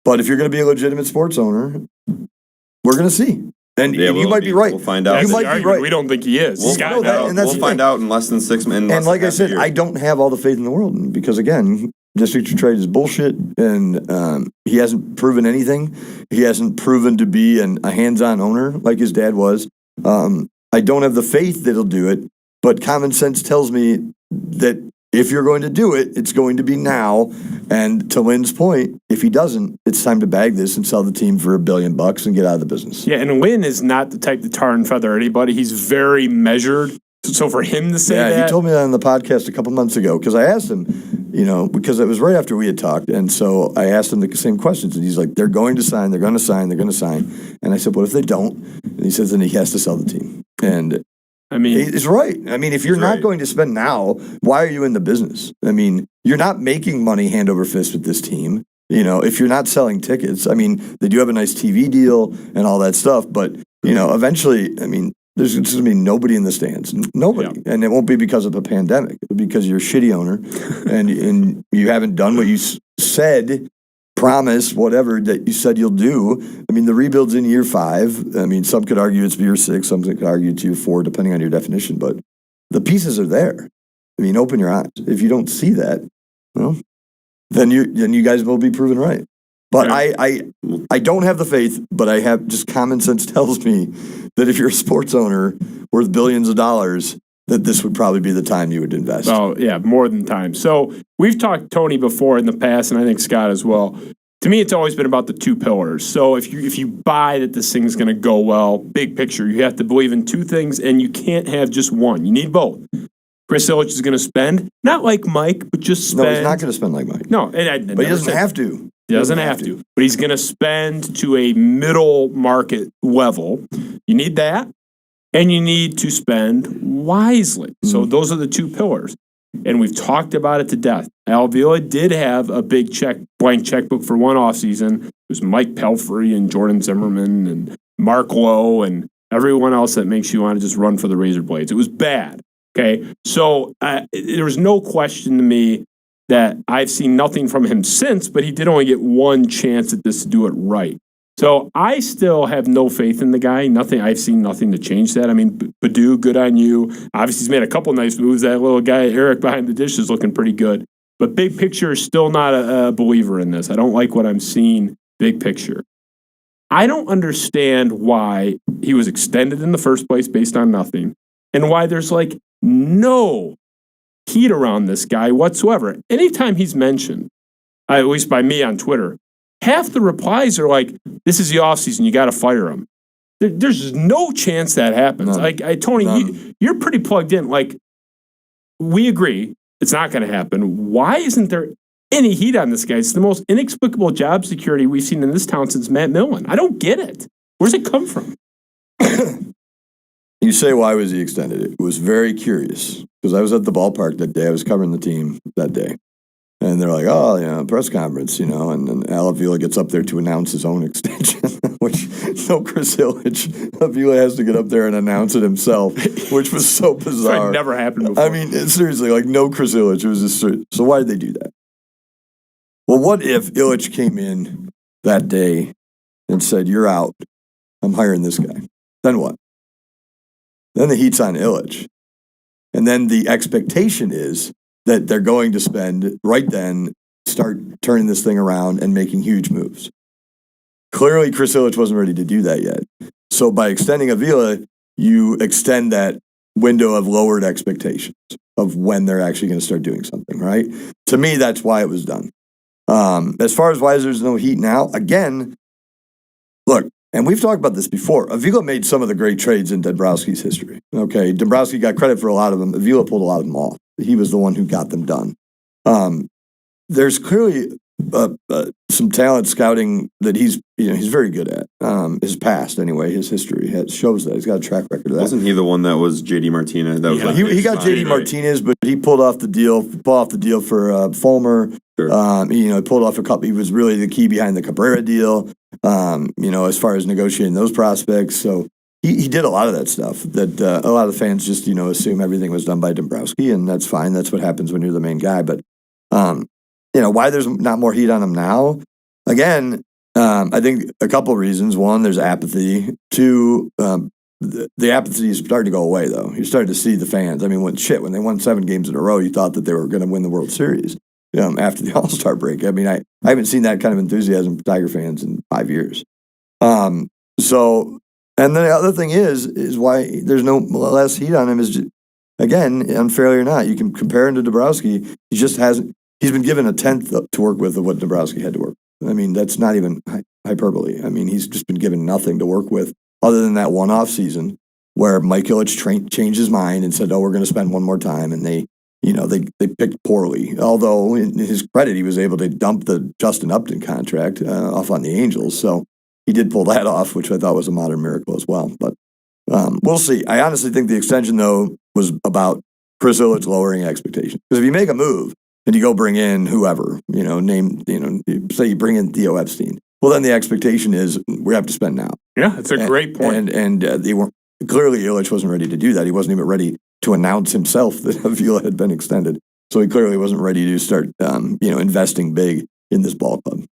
But if you're going to be a legitimate sports owner, we're going to see. And you might be right. We'll find out. You might be right. We don't think he is. We'll find out in less than 6 months. And like I said, I don't have all the faith in the world because, again, District Detroit is bullshit, and he hasn't proven anything. He hasn't proven to be a hands-on owner like his dad was. I don't have the faith that he'll do it, but common sense tells me that if you're going to do it, it's going to be now. And to Lynn's point, if he doesn't, it's time to bag this and sell the team for $1 billion and get out of the business. Yeah, and Lynn is not the type to tar and feather anybody. He's very measured. So for him to say that... he told me that on the podcast a couple months ago, because I asked him, because it was right after we had talked, and so I asked him the same questions, and he's like, they're going to sign, they're going to sign, they're going to sign. And I said, what if they don't? And he says, then he has to sell the team. And... I mean, he's right. I mean, if you're not going to spend now, why are you in the business? I mean, you're not making money hand over fist with this team. If you're not selling tickets, I mean, they do have a nice TV deal and all that stuff. But, eventually, I mean, there's going to be nobody in the stands. Nobody. Yeah. And it won't be because of a pandemic. It'll be because you're a shitty owner and you haven't done what you said, promise, whatever that you said you'll do. I mean, the rebuild's in year 5. I mean, some could argue it's year 6. Some could argue it's year 4, depending on your definition. But the pieces are there. I mean, open your eyes. If you don't see that, then you guys will be proven right. But yeah. I don't have the faith, but I have just common sense tells me that if you're a sports owner worth billions of dollars, that this would probably be the time you would invest. Oh, yeah, more than time. So we've talked Tony before in the past, and I think Scott as well. To me, it's always been about the 2 pillars. So if you buy that this thing's going to go well, big picture, you have to believe in 2 things, and you can't have just one. You need both. Chris Ilitch is going to spend, not like Mike, but just spend. No, he's not going to spend like Mike. No, but he doesn't have to. He doesn't have to. But he's going to spend to a middle market level. You need that. And you need to spend wisely. So those are the 2 pillars. And we've talked about it to death. Al Vila did have a big blank checkbook for one offseason. It was Mike Pelfrey and Jordan Zimmerman and Mark Lowe and everyone else that makes you want to just run for the razor blades. It was bad. Okay. So there was no question to me that I've seen nothing from him since, but he did only get one chance at this to do it right. So I still have no faith in the guy. I've seen nothing to change that. I mean, Badu, good on you. Obviously, he's made a couple nice moves. That little guy, Eric, behind the dish is looking pretty good. But big picture, still not a believer in this. I don't like what I'm seeing big picture. I don't understand why he was extended in the first place based on nothing, and why there's like no heat around this guy whatsoever. Anytime he's mentioned, at least by me on Twitter, half the replies are like, "This is the offseason, you got to fire him." There's no chance that happens. None. Tony, you're pretty plugged in. Like, we agree it's not going to happen. Why isn't there any heat on this guy? It's the most inexplicable job security we've seen in this town since Matt Millen. I don't get it. Where's it come from? You say, why was he extended? It was very curious because I was at the ballpark that day. I was covering the team that day. And they're like, press conference, and then Al Avila gets up there to announce his own extension, which no Chris Ilitch. Avila has to get up there and announce it himself, which was so bizarre. It never happened before. I mean, seriously, like no Chris Ilitch. It was just so why did they do that? Well, what if Ilitch came in that day and said, "You're out. I'm hiring this guy." Then what? Then the heat's on Ilitch. And then the expectation is that they're going to spend right then, start turning this thing around and making huge moves. Clearly, Chris Ilitch wasn't ready to do that yet. So by extending Avila, you extend that window of lowered expectations of when they're actually going to start doing something, right? To me, that's why it was done. As far as why there's no heat now, again, look, and we've talked about this before. Avila made some of the great trades in Dombrowski's history. Okay, Dombrowski got credit for a lot of them. Avila pulled a lot of them off. He was the one who got them done. There's clearly some talent scouting that he's very good at. His past, anyway, his history shows that he's got a track record of that. Wasn't he the one that was JD Martinez? That was he got JD Martinez, but he pulled off the deal. For Fulmer. Sure. He pulled off a couple. He was really the key behind the Cabrera deal. As far as negotiating those prospects, so. He did a lot of that stuff that a lot of fans just, assume everything was done by Dombrowski, and that's fine. That's what happens when you're the main guy. But, why there's not more heat on him now? Again, I think a couple of reasons. One, there's apathy. Two, the apathy is starting to go away, though. You're starting to see the fans. I mean, when they won 7 games in a row, you thought that they were going to win the World Series after the All-Star break. I mean, I haven't seen that kind of enthusiasm from Tiger fans in 5 years. And then the other thing is why there's no less heat on him is, again, unfairly or not, you can compare him to Dombrowski. He's been given a tenth to work with of what Dombrowski had to work with. I mean, that's not even hyperbole. I mean, he's just been given nothing to work with other than that one-off season where Mike Ilitch changed his mind and said, we're going to spend one more time. And they picked poorly. Although, in his credit, he was able to dump the Justin Upton contract off on the Angels. So, he did pull that off, which I thought was a modern miracle as well. But we'll see. I honestly think the extension, though, was about Chris Ilitch lowering expectations. Because if you make a move and you go bring in whoever, say you bring in Theo Epstein, well, then the expectation is we have to spend now. Yeah, that's a great point. And they weren't, clearly Ilitch wasn't ready to do that. He wasn't even ready to announce himself that Avila had been extended. So he clearly wasn't ready to start, investing big in this ball club.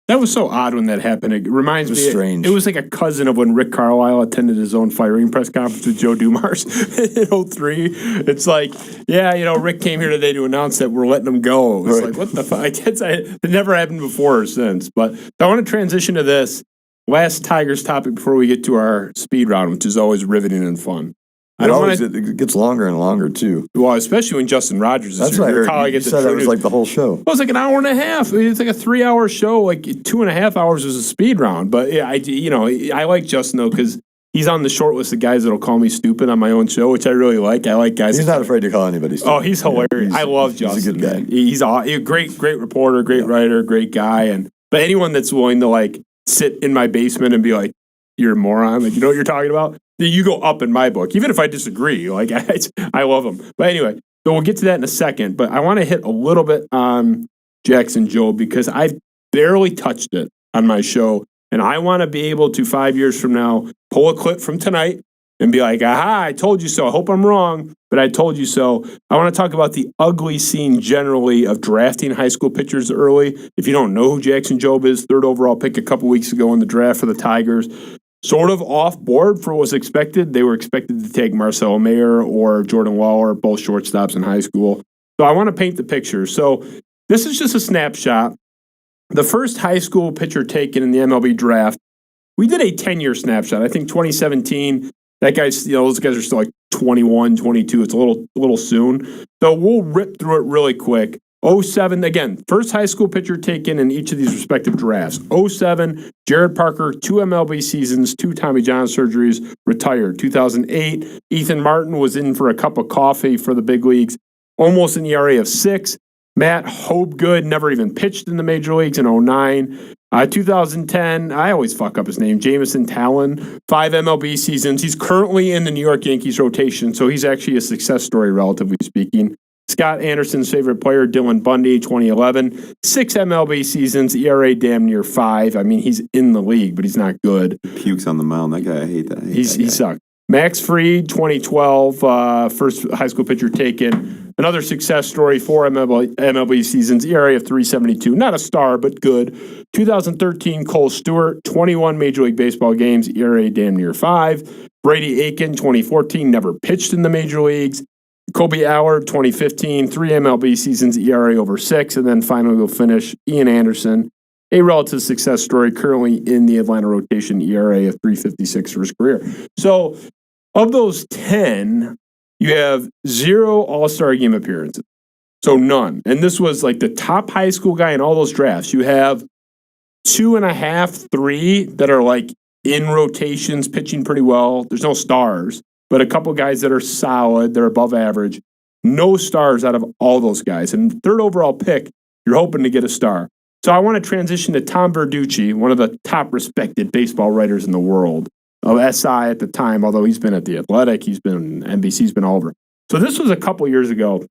That was so odd when that happened. It reminds me. Strange. It was like a cousin of when Rick Carlisle attended his own firing press conference with Joe Dumars in 2003. It's like, Rick came here today to announce that we're letting him go. It was like, what the fuck? It never happened before or since. But I want to transition to this last Tigers topic before we get to our speed round, which is always riveting and fun. It gets longer and longer, too. Well, especially when Justin Rogers is That's here. what I heard. Colleague You said that was like the whole show. It was like an hour and a half. I mean, it's like a 3-hour show. Like 2.5 hours was a speed round. But yeah, I like Justin though because he's on the short list of guys that'll call me stupid on my own show, which I really like. I like guys. He's not afraid to call anybody stupid. Oh, he's hilarious. I love Justin. He's a good guy. Man. He's a great reporter, great writer, great guy. But anyone that's willing to like sit in my basement and be like, "You're a moron," like you know what you're talking about. You go up in my book, even if I disagree. Like I love them. But anyway, so we'll get to that in a second. But I want to hit a little bit on Jackson Jobe because I've barely touched it on my show, and I want to be able to 5 years from now pull a clip from tonight and be like, aha, I told you so. I hope I'm wrong, but I told you so. I want to talk about the ugly scene generally of drafting high school pitchers early. If you don't know who Jackson Jobe is, third overall pick a couple weeks ago in the draft for the Tigers. Sort of off board for what was expected. They were expected to take Marcelo Mayer or Jordan Lawler, both shortstops in high school. So I want to paint the picture. So this is just a snapshot. The first high school pitcher taken in the MLB draft, we did a 10-year snapshot. I think 2017, that guy's, those guys are still like 21, 22. It's a little soon. So we'll rip through it really quick. 07, again, first high school pitcher taken in each of these respective drafts. 07, Jared Parker, 2 MLB seasons, 2 Tommy John surgeries, retired. 2008, Ethan Martin was in for a cup of coffee for the big leagues, almost an ERA of 6. Matt Hopegood never even pitched in the major leagues in 09. 2010, I always fuck up his name, Jamison Talon, 5 MLB seasons. He's currently in the New York Yankees rotation, so he's actually a success story, relatively speaking. Scott Anderson's favorite player, Dylan Bundy, 2011. 6 MLB seasons, ERA damn near 5. I mean, he's in the league, but he's not good. Pukes on the mound. That guy, I hate that. He sucked. Max Fried, 2012, first high school pitcher taken. Another success story, 4 MLB seasons, ERA of 3.72. Not a star, but good. 2013, Cole Stewart, 21 Major League Baseball games, ERA damn near 5. Brady Aiken, 2014, never pitched in the major leagues. Kobe Allard, 2015, 3 MLB seasons, ERA over 6. And then finally we'll finish Ian Anderson, a relative success story, currently in the Atlanta rotation, ERA of 3.56 for his career. So of those 10, you have 0 All-Star game appearances. So none. And this was like the top high school guy in all those drafts. You have 2.5, 3 that are like in rotations, pitching pretty well. There's no stars, but a couple guys that are solid, they're above average. No stars out of all those guys. And third overall pick, you're hoping to get a star. So I want to transition to Tom Varducci, one of the top respected baseball writers in the world, of SI at the time, although he's been at The Athletic, he's been NBC, he's been all over. So this was a couple years ago.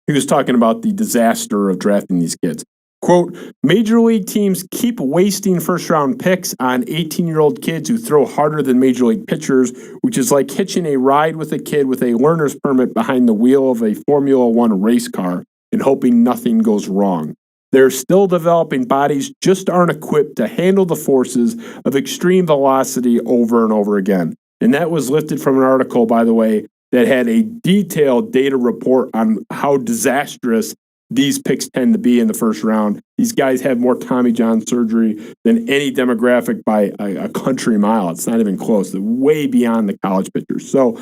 He was talking about the disaster of drafting these kids. Quote, major league teams keep wasting first-round picks on 18-year-old kids who throw harder than major league pitchers, which is like hitching a ride with a kid with a learner's permit behind the wheel of a Formula One race car and hoping nothing goes wrong. They're still developing bodies, just aren't equipped to handle the forces of extreme velocity over and over again. And that was lifted from an article, by the way, that had a detailed data report on how disastrous these picks tend to be in the first round. These guys have more Tommy John surgery than any demographic by a country mile. It's not even close. They're way beyond the college pitchers. So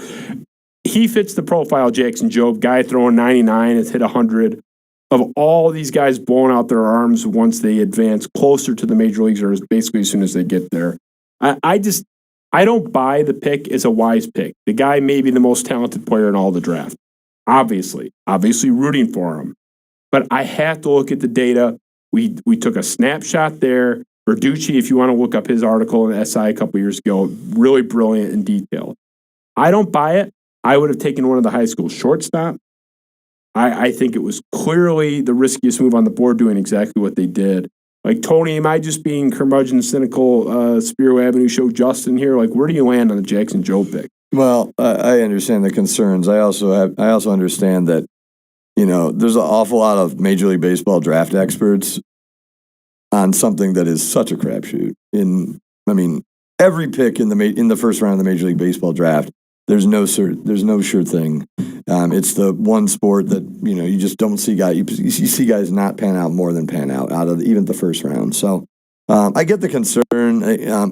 he fits the profile, Jackson Jobe, guy throwing 99, has hit 100. Of all these guys blowing out their arms once they advance closer to the major leagues, or basically as soon as they get there. I don't buy the pick as a wise pick. The guy may be the most talented player in all the draft. Obviously rooting for him. But I have to look at the data. We took a snapshot there. Varducci, if you want to look up his article in SI a couple years ago, really brilliant and detailed. I don't buy it. I would have taken one of the high school shortstop. I think it was clearly the riskiest move on the board, doing exactly what they did. Like, Tony, am I just being curmudgeon, cynical, Spiro Avenue show Justin here? Like, where do you land on the Jackson Jobe pick? Well, I understand the concerns. I also understand that, there's an awful lot of Major League Baseball draft experts on something that is such a crapshoot. Every pick in the first round of the Major League Baseball draft, there's no sure thing. It's the one sport that you just don't see guys. You see guys not pan out more than pan out of even the first round. So I get the concern.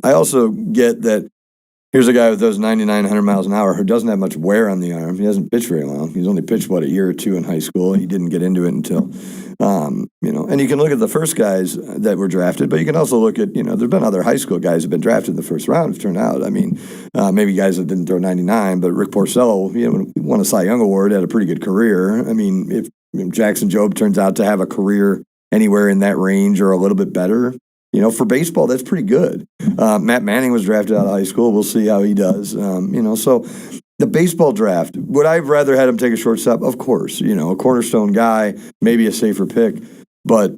I also get that here's a guy with those 99, 100 miles an hour who doesn't have much wear on the arm. He hasn't pitched very long. He's only pitched a year or two in high school. He didn't get into it until And you can look at the first guys that were drafted, but you can also look at there've been other high school guys who've been drafted in the first round. Have turned out. Maybe guys that didn't throw 99, but Rick Porcello, won a Cy Young Award, had a pretty good career. If Jackson Jobe turns out to have a career anywhere in that range or a little bit better, for baseball, that's pretty good. Matt Manning was drafted out of high school. We'll see how he does. So the baseball draft, would I have rather had him take a shortstop? Of course, a cornerstone guy, maybe a safer pick. But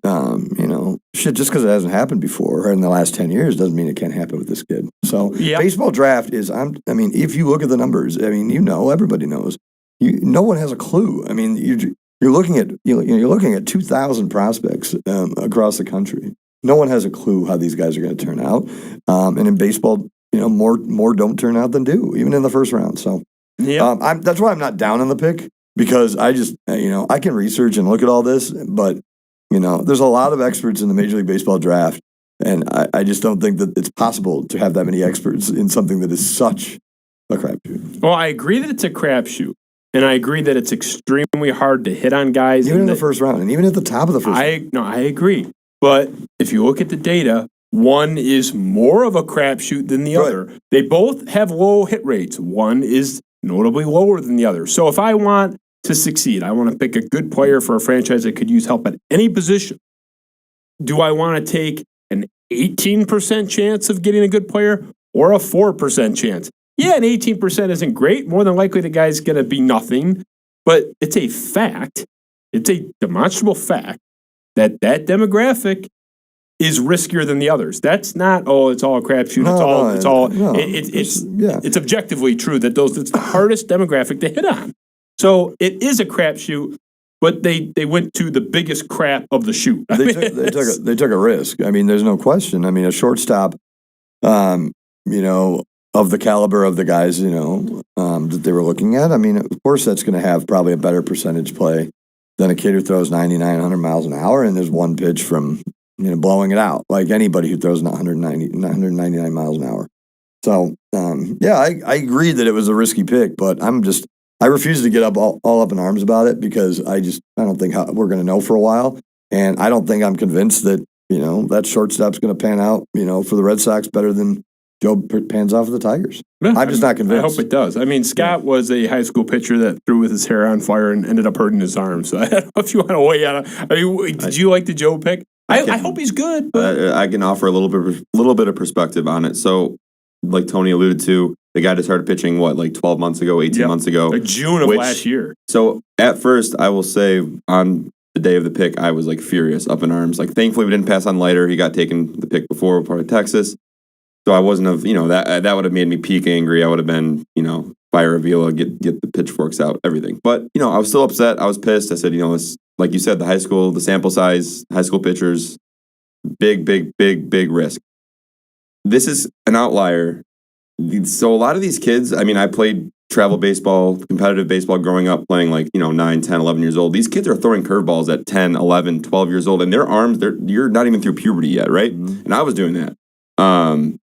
shit, just because it hasn't happened before or in the last 10 years doesn't mean it can't happen with this kid. So baseball draft is, if you look at the numbers, everybody knows. No one has a clue. I mean, you're looking at 2,000 prospects across the country. No one has a clue how these guys are going to turn out. And in baseball, more don't turn out than do, even in the first round. So that's why I'm not down on the pick, because I just, I can research and look at all this, but, there's a lot of experts in the Major League Baseball draft, and I just don't think that it's possible to have that many experts in something that is such a crapshoot. Well, I agree that it's a crapshoot, and I agree that it's extremely hard to hit on guys. Even in the first round, and even at the top of the first round. I agree. But if you look at the data, one is more of a crapshoot than the other. They both have low hit rates. One is notably lower than the other. So if I want to succeed, I want to pick a good player for a franchise that could use help at any position. Do I want to take an 18% chance of getting a good player or a 4% chance? Yeah, an 18% isn't great. More than likely the guy's going to be nothing. But it's a fact. It's a demonstrable fact that demographic is riskier than the others. That's not, it's all a crapshoot. It's objectively true that it's the hardest demographic to hit on. So it is a crapshoot, but they went to the biggest crap of the shoot. They took a risk. I mean, there's no question. I mean, a shortstop, of the caliber of the guys, that they were looking at. I mean, of course, that's going to have probably a better percentage play than a kid who throws 99, 100 miles an hour, and there's one pitch from blowing it out, like anybody who throws 199 miles an hour. So, I agree that it was a risky pick, but I refuse to get all up in arms about it, because I don't think we're going to know for a while. And I don't think I'm convinced that, that shortstop's going to pan out, for the Red Sox better than Joe pans out for the Tigers. Yeah, I'm just not convinced. I hope it does. I mean, Scott was a high school pitcher that threw with his hair on fire and ended up hurting his arm. So I don't know if you want to weigh on it. I mean, did you like the Joe pick? I hope he's good. But I can offer a little bit of perspective on it. So, like Tony alluded to, the guy that started pitching, 12 months ago, 18 months ago? Like June of last year. So at first, I will say on the day of the pick, I was furious, up in arms. Thankfully, we didn't pass on Leiter. He got taken the pick before, part of Texas. So I wasn't that would have made me peak angry. I would have been, fire Avila, get the pitchforks out, everything. But, I was still upset. I was pissed. I said, this, like you said, the sample size, high school pitchers, big risk. This is an outlier. So a lot of these kids, I played travel baseball, competitive baseball growing up, playing 9, 10, 11 years old. These kids are throwing curveballs at 10, 11, 12 years old, and their arms, you're not even through puberty yet, right? Mm-hmm. And I was doing that.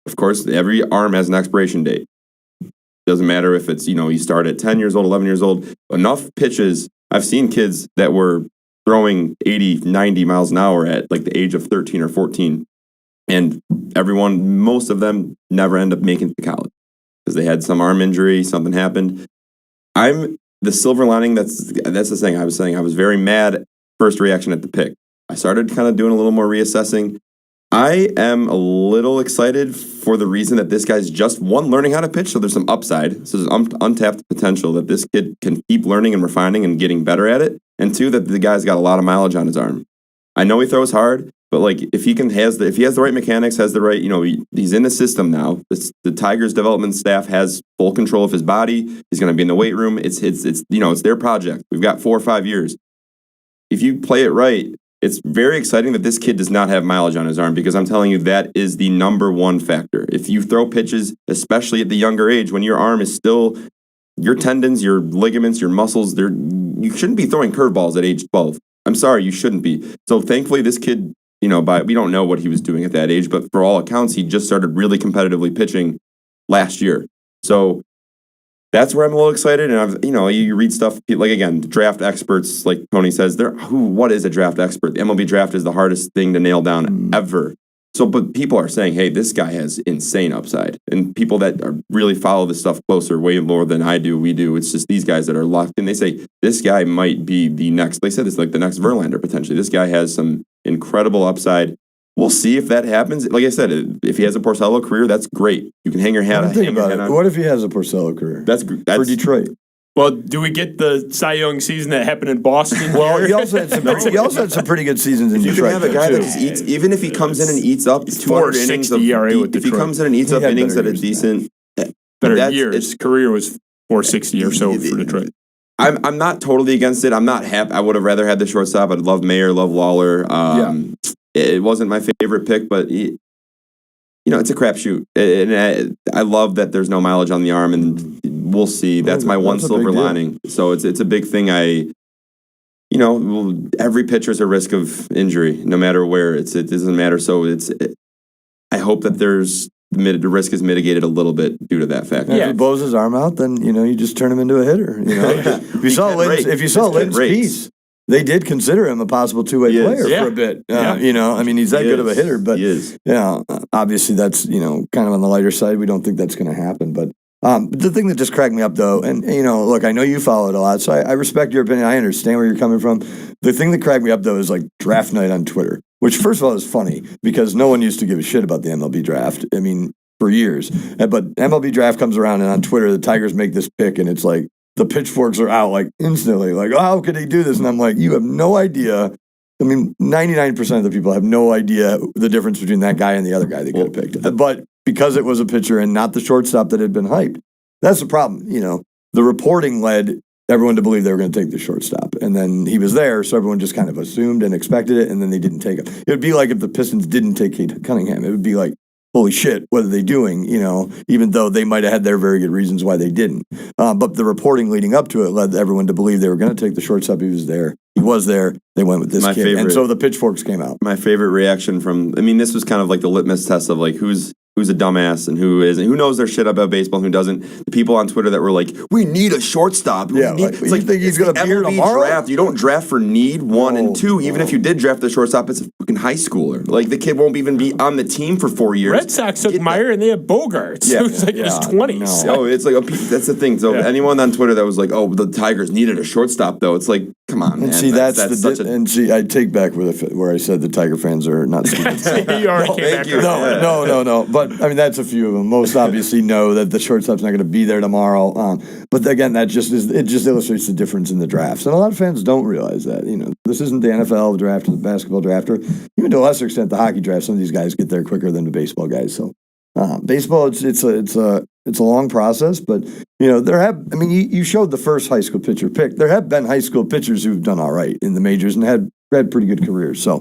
Of course, every arm has an expiration date. Doesn't matter if it's, you start at 10 years old, 11 years old. Enough pitches. I've seen kids that were throwing 80, 90 miles an hour at the age of 13 or 14. And most of them never end up making it to college because they had some arm injury, something happened. The silver lining, that's the thing I was saying. I was very mad first reaction at the pick. I started kind of doing a little more reassessing. I am a little excited for the reason that this guy's just, one, learning how to pitch, so there's some upside. So there's untapped potential that this kid can keep learning and refining and getting better at it. And two, that the guy's got a lot of mileage on his arm. I know he throws hard, but if he has the right mechanics, has the right, he's in the system now. The Tigers development staff has full control of his body. He's going to be in the weight room. It's their project. We've got 4 or 5 years. If you play it right, it's very exciting that this kid does not have mileage on his arm, because I'm telling you that is the number one factor. If you throw pitches, especially at the younger age, when your arm is still, your tendons, your ligaments, your muscles, you shouldn't be throwing curveballs at age 12. I'm sorry, you shouldn't be. So thankfully, this kid, we don't know what he was doing at that age, but for all accounts, he just started really competitively pitching last year. So that's where I'm a little excited. And you read stuff again, draft experts, like Tony says, what is a draft expert? The MLB draft is the hardest thing to nail down ever. So, but people are saying, hey, this guy has insane upside. And people that really follow this stuff closer, way more than we do. It's just these guys that are locked in. They say, this guy might be the next, they said it's the next Verlander potentially. This guy has some incredible upside. We'll see if that happens. Like I said, if he has a Porcello career, that's great. You can hang your hat on. What if he has a Porcello career? That's for Detroit. Well, do we get the Cy Young season that happened in Boston? Well, here? he also had some pretty good seasons in You can Detroit. have a guy too. that just eats, even if he comes in and eats up 200 innings 460 ERA with if he Detroit. comes in and eats He up had innings better at a years than decent, Better that's- years. it's- His career was 460 or so for Detroit. I'm not totally against it. I'm not happy. I would have rather had the shortstop. I'd love Mayer, love Lawler. It wasn't my favorite pick, but it's a crapshoot. And I love that there's no mileage on the arm, and we'll see. That's my one That's a silver big deal. lining. So it's a big thing. Every pitcher's a risk of injury, no matter where. It doesn't matter. So I hope that the risk is mitigated a little bit due to that fact. If he blows his arm out, then you just turn him into a hitter. If you saw Lynn's piece, they did consider him a possible two-way He is. player Yeah. for a bit. Yeah. He's that He good of a is. hitter, but He is. obviously that's kind of on the lighter side. We don't think that's going to happen, but. The thing that just cracked me up, though, and look, I know you follow it a lot, so I respect your opinion. I understand where you're coming from. The thing that cracked me up, though, is like draft night on Twitter, which, first of all, is funny because no one used to give a shit about the MLB draft. I mean, for years, but MLB draft comes around, and on Twitter, the Tigers make this pick, and it's like the pitchforks are out like instantly, like, oh, how could he do this? And I'm like, you have no idea. I mean, 99% of the people have no idea the difference between that guy and the other guy they could have picked. But because it was a pitcher and not the shortstop that had been hyped, that's the problem. The reporting led everyone to believe they were going to take the shortstop. And then he was there, so everyone just kind of assumed and expected it, and then they didn't take him. It would be like if the Pistons didn't take Kate Cunningham. It would be like, holy shit, what are they doing? Even though they might have had their very good reasons why they didn't. But the reporting leading up to it led everyone to believe they were going to take the shortstop. He was there. He was there. They went with this kid. And so the pitchforks came out. My favorite reaction this was kind of like the litmus test of like who's a dumbass and who isn't, who knows their shit about baseball and who doesn't. The people on Twitter that were like, we need a shortstop. Yeah, you think he's going to be here tomorrow? Draft. You don't draft for need, one, and two. Even if you did draft the shortstop, it's a fucking high schooler. Like, the kid won't even be on the team for 4 years. Red Sox took Meyer and they had Bogarts. Yeah. It was like in his 20s. No, it's like, that's the thing. So anyone on Twitter that was like, oh, the Tigers needed a shortstop, though, it's like, come on, man. And see, I take back where I said the Tiger fans are not stupid. You already came back. No. But, I mean, that's a few of them. Most obviously know that the shortstop's not going to be there tomorrow. But again, it just illustrates the difference in the drafts. And a lot of fans don't realize that. This isn't the NFL draft or the basketball draft, or even to a lesser extent the hockey draft. Some of these guys get there quicker than the baseball guys. So baseball, it's a long process, but you showed the first high school pitcher pick. There have been high school pitchers who've done all right in the majors and had pretty good careers. So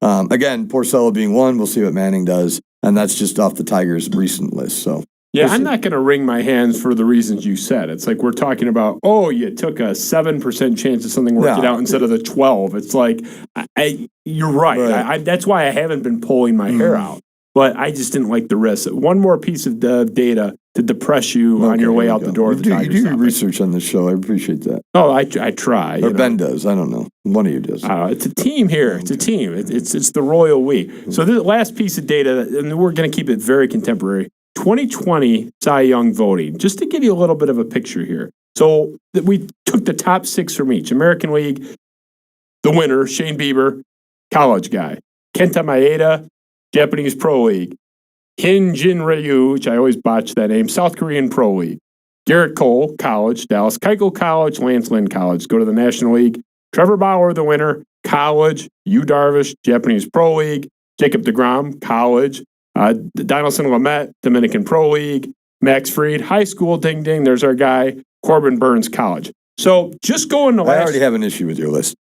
again, Porcello being one, we'll see what Manning does, and that's just off the Tigers' recent list. So yeah, I'm not going to wring my hands for the reasons you said. It's like we're talking about, you took a 7% chance of something working out instead of the 12. It's like you're right. That's why I haven't been pulling my hair out. But I just didn't like the risk. One more piece of data to depress you on your way out the door. You do your research on this show. I appreciate that. Oh, I try. Or Ben does. I don't know. One of you does. It's a team here. It's a team. It's the royal we. So this last piece of data, and we're going to keep it very contemporary. 2020 Cy Young voting, just to give you a little bit of a picture here. So we took the top 6 from each. American League, the winner, Shane Bieber, college guy. Kenta Maeda, Japanese Pro League. Kim Jin Ryu, which I always botch that name, South Korean Pro League. Garrett Cole, college. Dallas Keuchel, college. Lance Lynn, college. Go to the National League. Trevor Bauer, the winner, college. Yu Darvish, Japanese Pro League. Jacob deGrom, college. Dinelson Lamet, Dominican Pro League. Max Fried, high school, ding ding. There's our guy. Corbin Burns, college. So just going to I already have an issue with your list.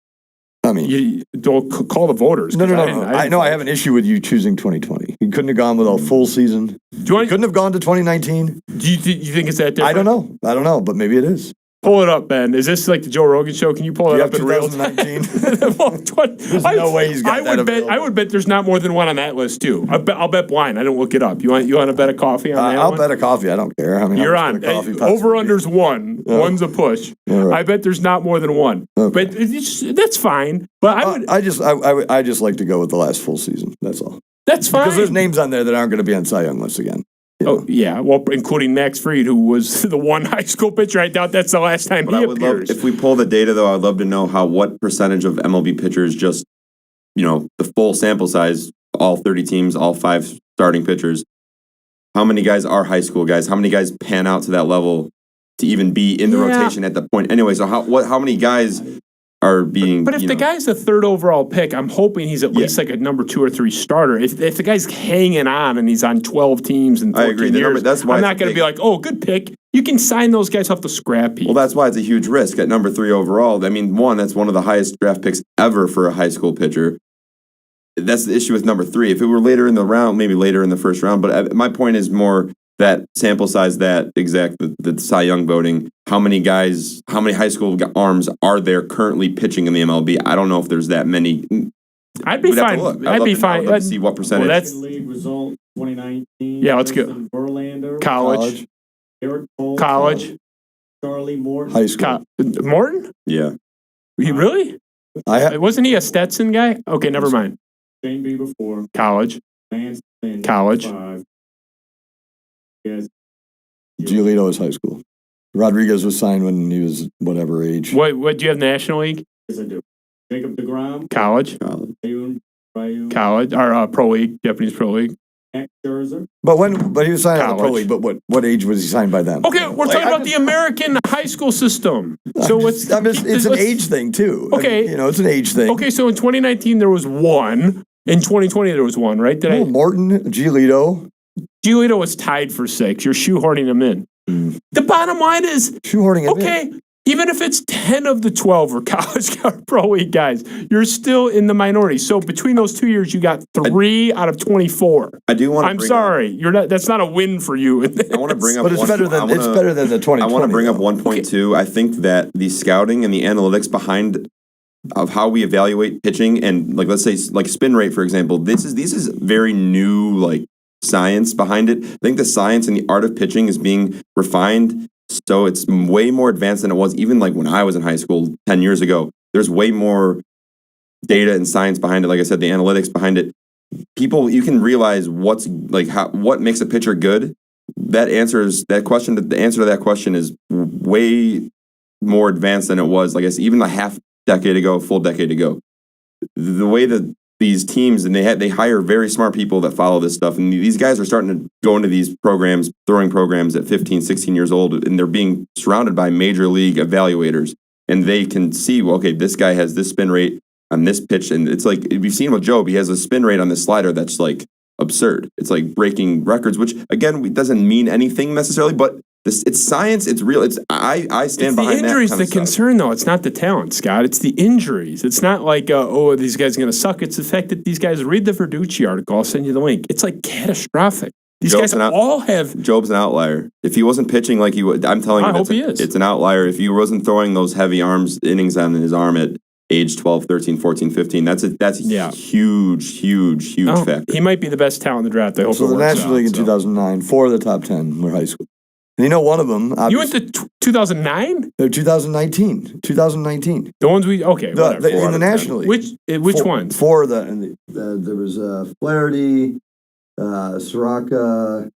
I mean, you don't call the voters. No. I have an issue with you choosing 2020. You couldn't have gone with a full season. You couldn't have gone to 2019. Do you think it's that different? I don't know, but maybe it is. Pull it up, Ben. Is this like the Joe Rogan show? Can you pull it up in real time? 2019? There's no way he's got that available. I would bet there's not more than one on that list too. I'll bet blind. I don't look it up. You want to bet a coffee on that I'll one? bet a coffee. I don't care. I mean, you're on. Over/under's 1. One's a push. Right. I bet there's not more than one. Okay. But that's fine. But I just like to go with the last full season. That's all. That's fine. Because there's names on there that aren't going to be on Cy Young lists again. Oh, yeah. Well, including Max Fried, who was the one high school pitcher. I doubt that's the last time he appears. If we pull the data, though, I'd love to know what percentage of MLB pitchers just, the full sample size, all 30 teams, all 5 starting pitchers, how many guys are high school guys? How many guys pan out to that level to even be in the rotation at the point. Anyway, so how many guys are being? But if the guy's the third overall pick, I'm hoping he's at least like a number 2 or 3 starter. If the guy's hanging on and he's on 12 teams and 14 years, that's why I'm not going to be like, oh, good pick. You can sign those guys off the scrap heap. Well, that's why it's a huge risk at number 3 overall. I mean, that's one of the highest draft picks ever for a high school pitcher. That's the issue with number 3. If it were later in the round, maybe later in the first round. But my point is more that sample size, the Cy Young voting. How many high school arms are there currently pitching in the MLB? I don't know if there's that many. I'd be fine. I'd be fine. I'd love to see what percentage. Well, that's league result 2019. Yeah, let's go. Verlander, College. Eric Cole, College. Charlie Morton. High school. Morton? Yeah. He really? Wasn't he a Stetson guy? Okay, never mind. Shane Bieber 4. College. Lance Lynn, College. 5. Yes. Giolito was high school. Rodriguez was signed when he was whatever age. What do you have National League? Yes, I do. Jacob DeGrom. College. Ryu. College. Or Pro League, Japanese Pro League. Max Scherzer. But he was signed on the Pro College. League. But what age was he signed by them? Okay, we're talking about the American high school system. So it's an age thing too. Okay. I mean, it's an age thing. Okay, so in 2019 there was 1. In 2020 there was 1, right? Morton, Giolito. Giolito was tied for 6. You're shoehorning him in. The bottom line is, shoehorning him in. Okay, even if it's 10 of the 12 are college Pro League guys, you're still in the minority. So between those 2 years, you got 3 out of 24. I do want to. I'm sorry, you're not. That's not a win for you. I want to bring up. But it's better than the 2020. I want to bring up 1.2. I think that the scouting and the analytics behind of how we evaluate pitching and let's say spin rate, for example, this is very new science behind it. I think the science and the art of pitching is being refined. So it's way more advanced than it was even when I was in high school 10 years ago. There's way more data and science behind it. Like I said, the analytics behind it. You can realize what makes a pitcher good. The answer to that question is way more advanced than it was, even a full decade ago. The way that these teams, and they hire very smart people that follow this stuff, and these guys are starting to go into these programs, throwing programs at 15, 16 years old, and they're being surrounded by major league evaluators, and they can see, this guy has this spin rate on this pitch, and it's we've seen with Job, he has a spin rate on this slider that's absurd. It's breaking records, which again doesn't mean anything necessarily, but it's science. It's real. I stand behind that. The injuries, the concern, though. It's not the talent, Scott. It's the injuries. It's not these guys are going to suck. It's the fact that these guys read the Varducci article. I'll send you the link. It's catastrophic. These guys all have. Job's an outlier. If he wasn't pitching like he would, I'm telling you, I hope he is. It's an outlier. If he wasn't throwing those heavy innings on his arm at age 12, 13, 14, 15, that's a huge factor. He might be the best talent in the draft. I hope so. The National League in 2009, 4 of the top 10 were high school. And one of them. You went to 2009? No, 2019. 2019. The ones we in the National League. Which ones? 4 of there was Flaherty, Soraka.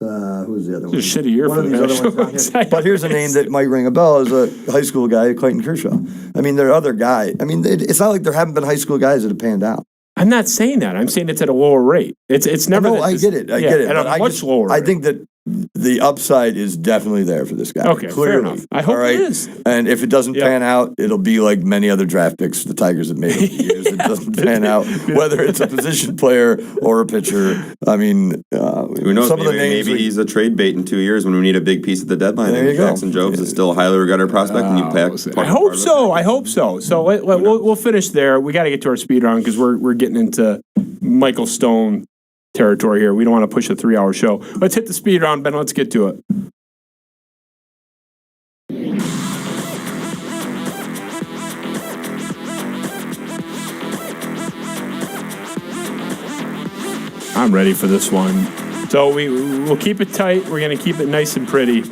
Who was the other one? It's a shitty year for the National League. But here's a name that might ring a bell as a high school guy, Clayton Kershaw. I mean, there are other guys. I mean, it's not like there haven't been high school guys that have panned out. I'm not saying that. I'm saying it's at a lower rate. It's never. No, I get it. I get it. At a much lower rate. I think that the upside is definitely there for this guy. Okay, clearly. fair enough. I hope it is. And if it doesn't pan out, it'll be like many other draft picks the Tigers have made over the years. It doesn't pan out, whether it's a position player or a pitcher. I mean, who knows? Maybe he's a trade bait in 2 years when we need a big piece at the deadline. There you go. Jackson Jobs is still a highly regarded prospect. And you I hope so. I hope so. So we'll finish there. We got to get to our speed round because we're getting into Michael Stone territory here. We don't want to push a 3-hour show. Let's hit the speed round, Ben. Let's get to it. I'm ready for this one. So we'll keep it tight. We're going to keep it nice and pretty.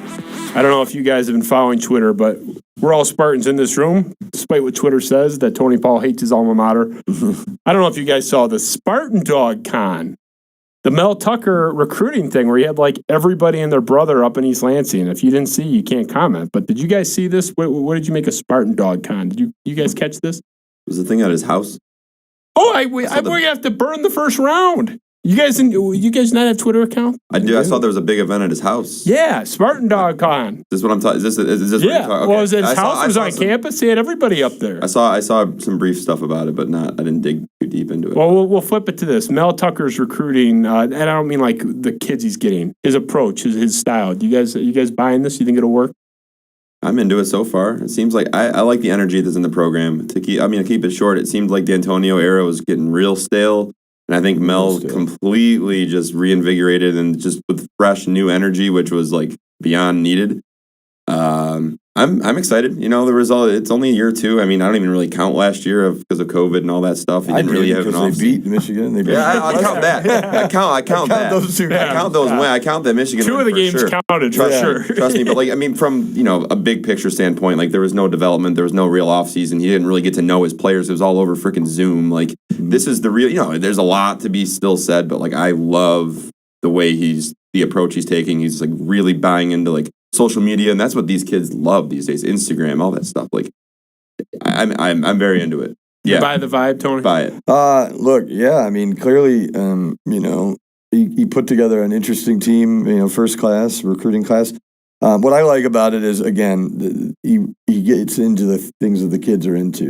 I don't know if you guys have been following Twitter, but we're all Spartans in this room, despite what Twitter says, that Tony Paul hates his alma mater. I don't know if you guys saw the Spartan Dog Con, the Mel Tucker recruiting thing where he had everybody and their brother up in East Lansing. If you didn't see, you can't comment. But did you guys see this? What did you make of Spartan Dog Con? Did you guys catch this? Was the thing at his house? Oh, we're going to have to burn the first round. You guys not have Twitter account? I do. I saw there was a big event at his house. Yeah, Spartan Dog Con. Is this what I'm talking? Is this? What Yeah, you're talking? Okay. well, his I saw- house was I on saw campus. He had everybody up there. I saw some brief stuff about it, but I didn't dig too deep into it. Well, we'll flip it to this. Mel Tucker's recruiting, and I don't mean like the kids he's getting. His approach, his style. You guys buying this? You think it'll work? I'm into it so far. It seems like I like the energy that's in the program. To keep it short, it seemed like the Antonio era was getting real stale, and I think Mel completely just reinvigorated and just with fresh new energy, which was like beyond needed. I'm excited. You know, the result. It's only a year or two. I mean, I don't even really count last year because of COVID and all that stuff. He didn't really have an off. They beat Michigan. They beat I count that. I count that. those two. I count those. I count that Michigan. Two of the games counted for sure. Trust me, but like I mean, from a big picture standpoint, like there was no development, there was no real offseason. He didn't really get to know his players. It was all over freaking Zoom. Like this is the real. There's a lot to be still said, but like I love the way the approach he's taking. He's like really buying into like social media, and that's what these kids love these days. Instagram, all that stuff. Like I'm very into it. Yeah, You buy the vibe, Tony. Buy it. Look, yeah, I mean, clearly, he put together an interesting team, first class, recruiting class. What I like about it is, again, he gets into the things that the kids are into,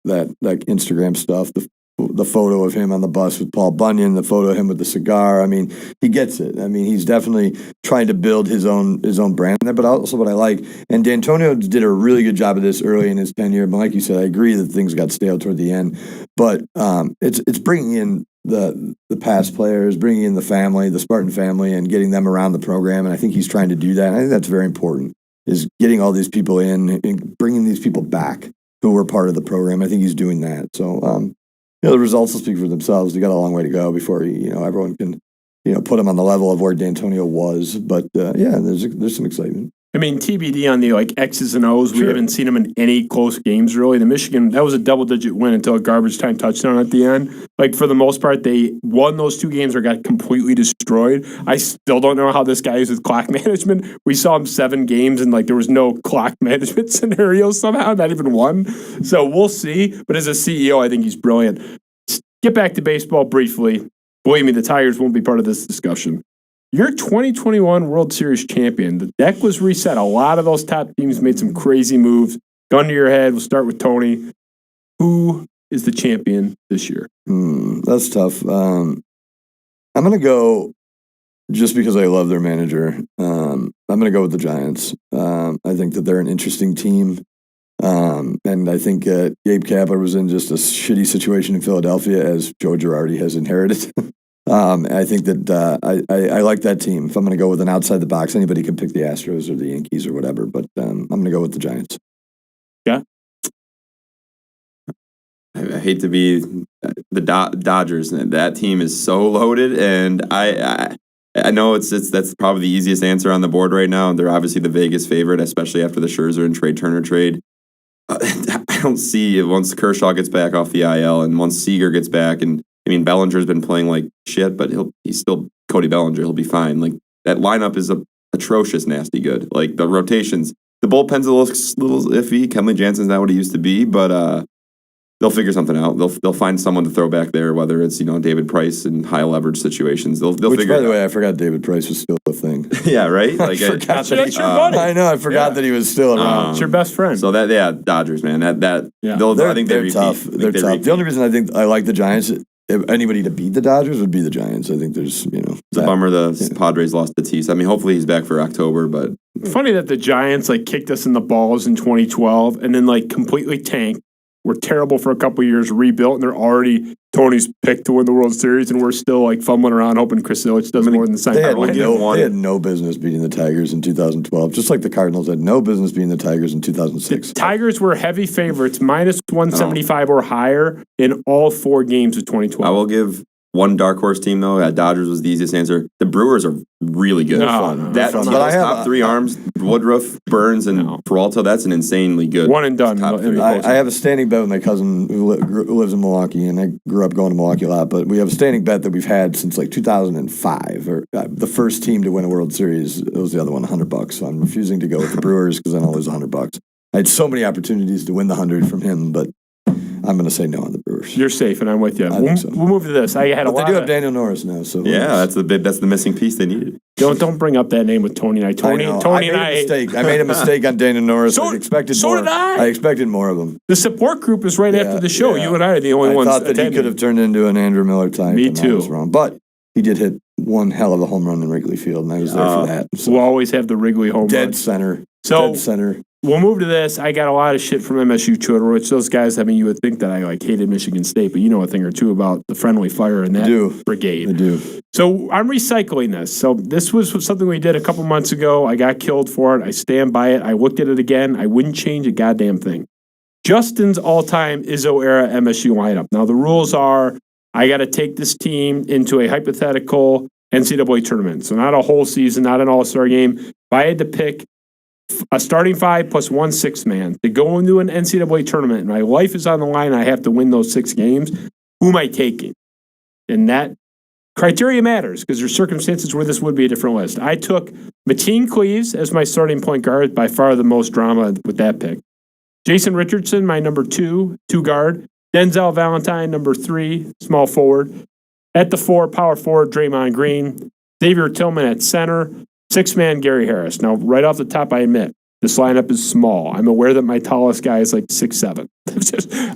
that Instagram stuff, the photo of him on the bus with Paul Bunyan, the photo of him with the cigar. I mean, he gets it. I mean, he's definitely trying to build his own brand there, but also what I like, and D'Antonio did a really good job of this early in his tenure, but like you said, I agree that things got stale toward the end, but it's bringing in the past players, bringing in the family, the Spartan family, and getting them around the program, and I think he's trying to do that, and I think that's very important, is getting all these people in and bringing these people back who were part of the program. I think he's doing that, so the results will speak for themselves. They got a long way to go before everyone can put him on the level of where D'Antonio was. But there's some excitement. I mean, TBD on the X's and O's. We haven't seen him in any close games really. The Michigan, that was a double-digit win until a garbage time touchdown at the end. Like for the most part, they won those two games or got completely destroyed. I still don't know how this guy is with clock management. We saw him 7 games and there was no clock management scenario somehow, not even one. So we'll see. But as a CEO, I think he's brilliant. Get back to baseball briefly. Believe me, the Tigers won't be part of this discussion. You're 2021 World Series champion. The deck was reset. A lot of those top teams made some crazy moves. Gun to your head. We'll start with Tony. Who is the champion this year? That's tough. I'm going to go, just because I love their manager, I'm going to go with the Giants. I think that they're an interesting team. And I think Gabe Kapler was in just a shitty situation in Philadelphia, as Joe Girardi has inherited. I think that I like that team. If I'm going to go with an outside the box, anybody can pick the Astros or the Yankees or whatever, but I'm going to go with the Giants. Yeah. I hate to be the Dodgers. That team is so loaded, and I know that's probably the easiest answer on the board right now. They're obviously the Vegas favorite, especially after the Scherzer and Trey Turner trade. I don't see it once Kershaw gets back off the IL and once Seager gets back, and I mean Bellinger's been playing like shit, but he's still Cody Bellinger. He'll be fine. Like that lineup is atrocious, nasty good. Like the rotations, the bullpen's a little iffy. Kenley Jansen's not what he used to be, but they'll figure something out. They'll find someone to throw back there, whether it's David Price in high leverage situations. They'll Which, figure. by the way, I forgot David Price was still a thing. Yeah, right. Like I forgot that's your buddy. I know. I forgot that he was still around. It's your best friend. So Dodgers, man. I think They're they tough. They're tough. The only reason I think I like the Giants, if anybody to beat the Dodgers, would be the Giants. I think there's It's a bummer the Padres lost Tatis. I mean, hopefully he's back for October, but Funny that the Giants kicked us in the balls in 2012 and then completely tanked. We're terrible for a couple of years, rebuilt, and they're already Tony's pick to win the World Series, and we're still fumbling around hoping Chris Ilitch does more than sign. They had no business beating the Tigers in 2012, just like the Cardinals had no business beating the Tigers in 2006. The Tigers were heavy favorites, minus 175 or higher in all 4 games of 2012. I will give one dark horse team though. Dodgers was the easiest answer. The Brewers are really good. That But those I have top 3 arms: Woodruff, Burns, and Peralta. That's an insanely good one and done. top 3. I have a standing bet with my cousin who lives in Milwaukee, and I grew up going to Milwaukee a lot. But we have a standing bet that we've had since 2005. Or the first team to win a World Series, it was the other one, $100. So I'm refusing to go with the Brewers because I know it was $100. I had so many opportunities to win the 100 from him, but I'm going to say no on the Brewers. You're safe, and I'm with you. I think so. We'll move to this. I had a But they lot do have of, Daniel Norris now, so Yeah, that's the missing piece they needed. don't bring up that name with Tony and I. Tony I and made a mistake. I made a mistake on Daniel Norris. So- I expected so more. did I. expected more of him. The support group is right after the show. Yeah. You and I are the only I ones thought that attending. he could have turned into an Andrew Miller type. Me and too. I was wrong, but he did hit one hell of a home run in Wrigley Field, and I was there for that. So, We'll always have the Wrigley home dead run. center. So- Dead center. We'll move to this. I got a lot of shit from MSU Twitter, which those guys, I mean, you would think that I hated Michigan State, but you know a thing or two about the friendly fire in that brigade. I do. So I'm recycling this. So this was something we did a couple months ago. I got killed for it. I stand by it. I looked at it again. I wouldn't change a goddamn thing. Justin's all-time Izzo era MSU lineup. Now the rules are I got to take this team into a hypothetical NCAA tournament. So not a whole season, not an all-star game. If I had to pick a starting five plus 1 6 man to go into an NCAA tournament, and my life is on the line, I have to win those 6 games. Who am I taking? And that criteria matters because there's circumstances where this would be a different list. I took Mateen Cleaves as my starting point guard, by far the most drama with that pick. Jason Richardson, my number 2 guard. Denzel Valentine, number 3, small forward. At the 4, power forward, Draymond Green. Xavier Tillman at center. 6-man, Gary Harris. Now, right off the top, I admit, this lineup is small. I'm aware that my tallest guy is like 6'7".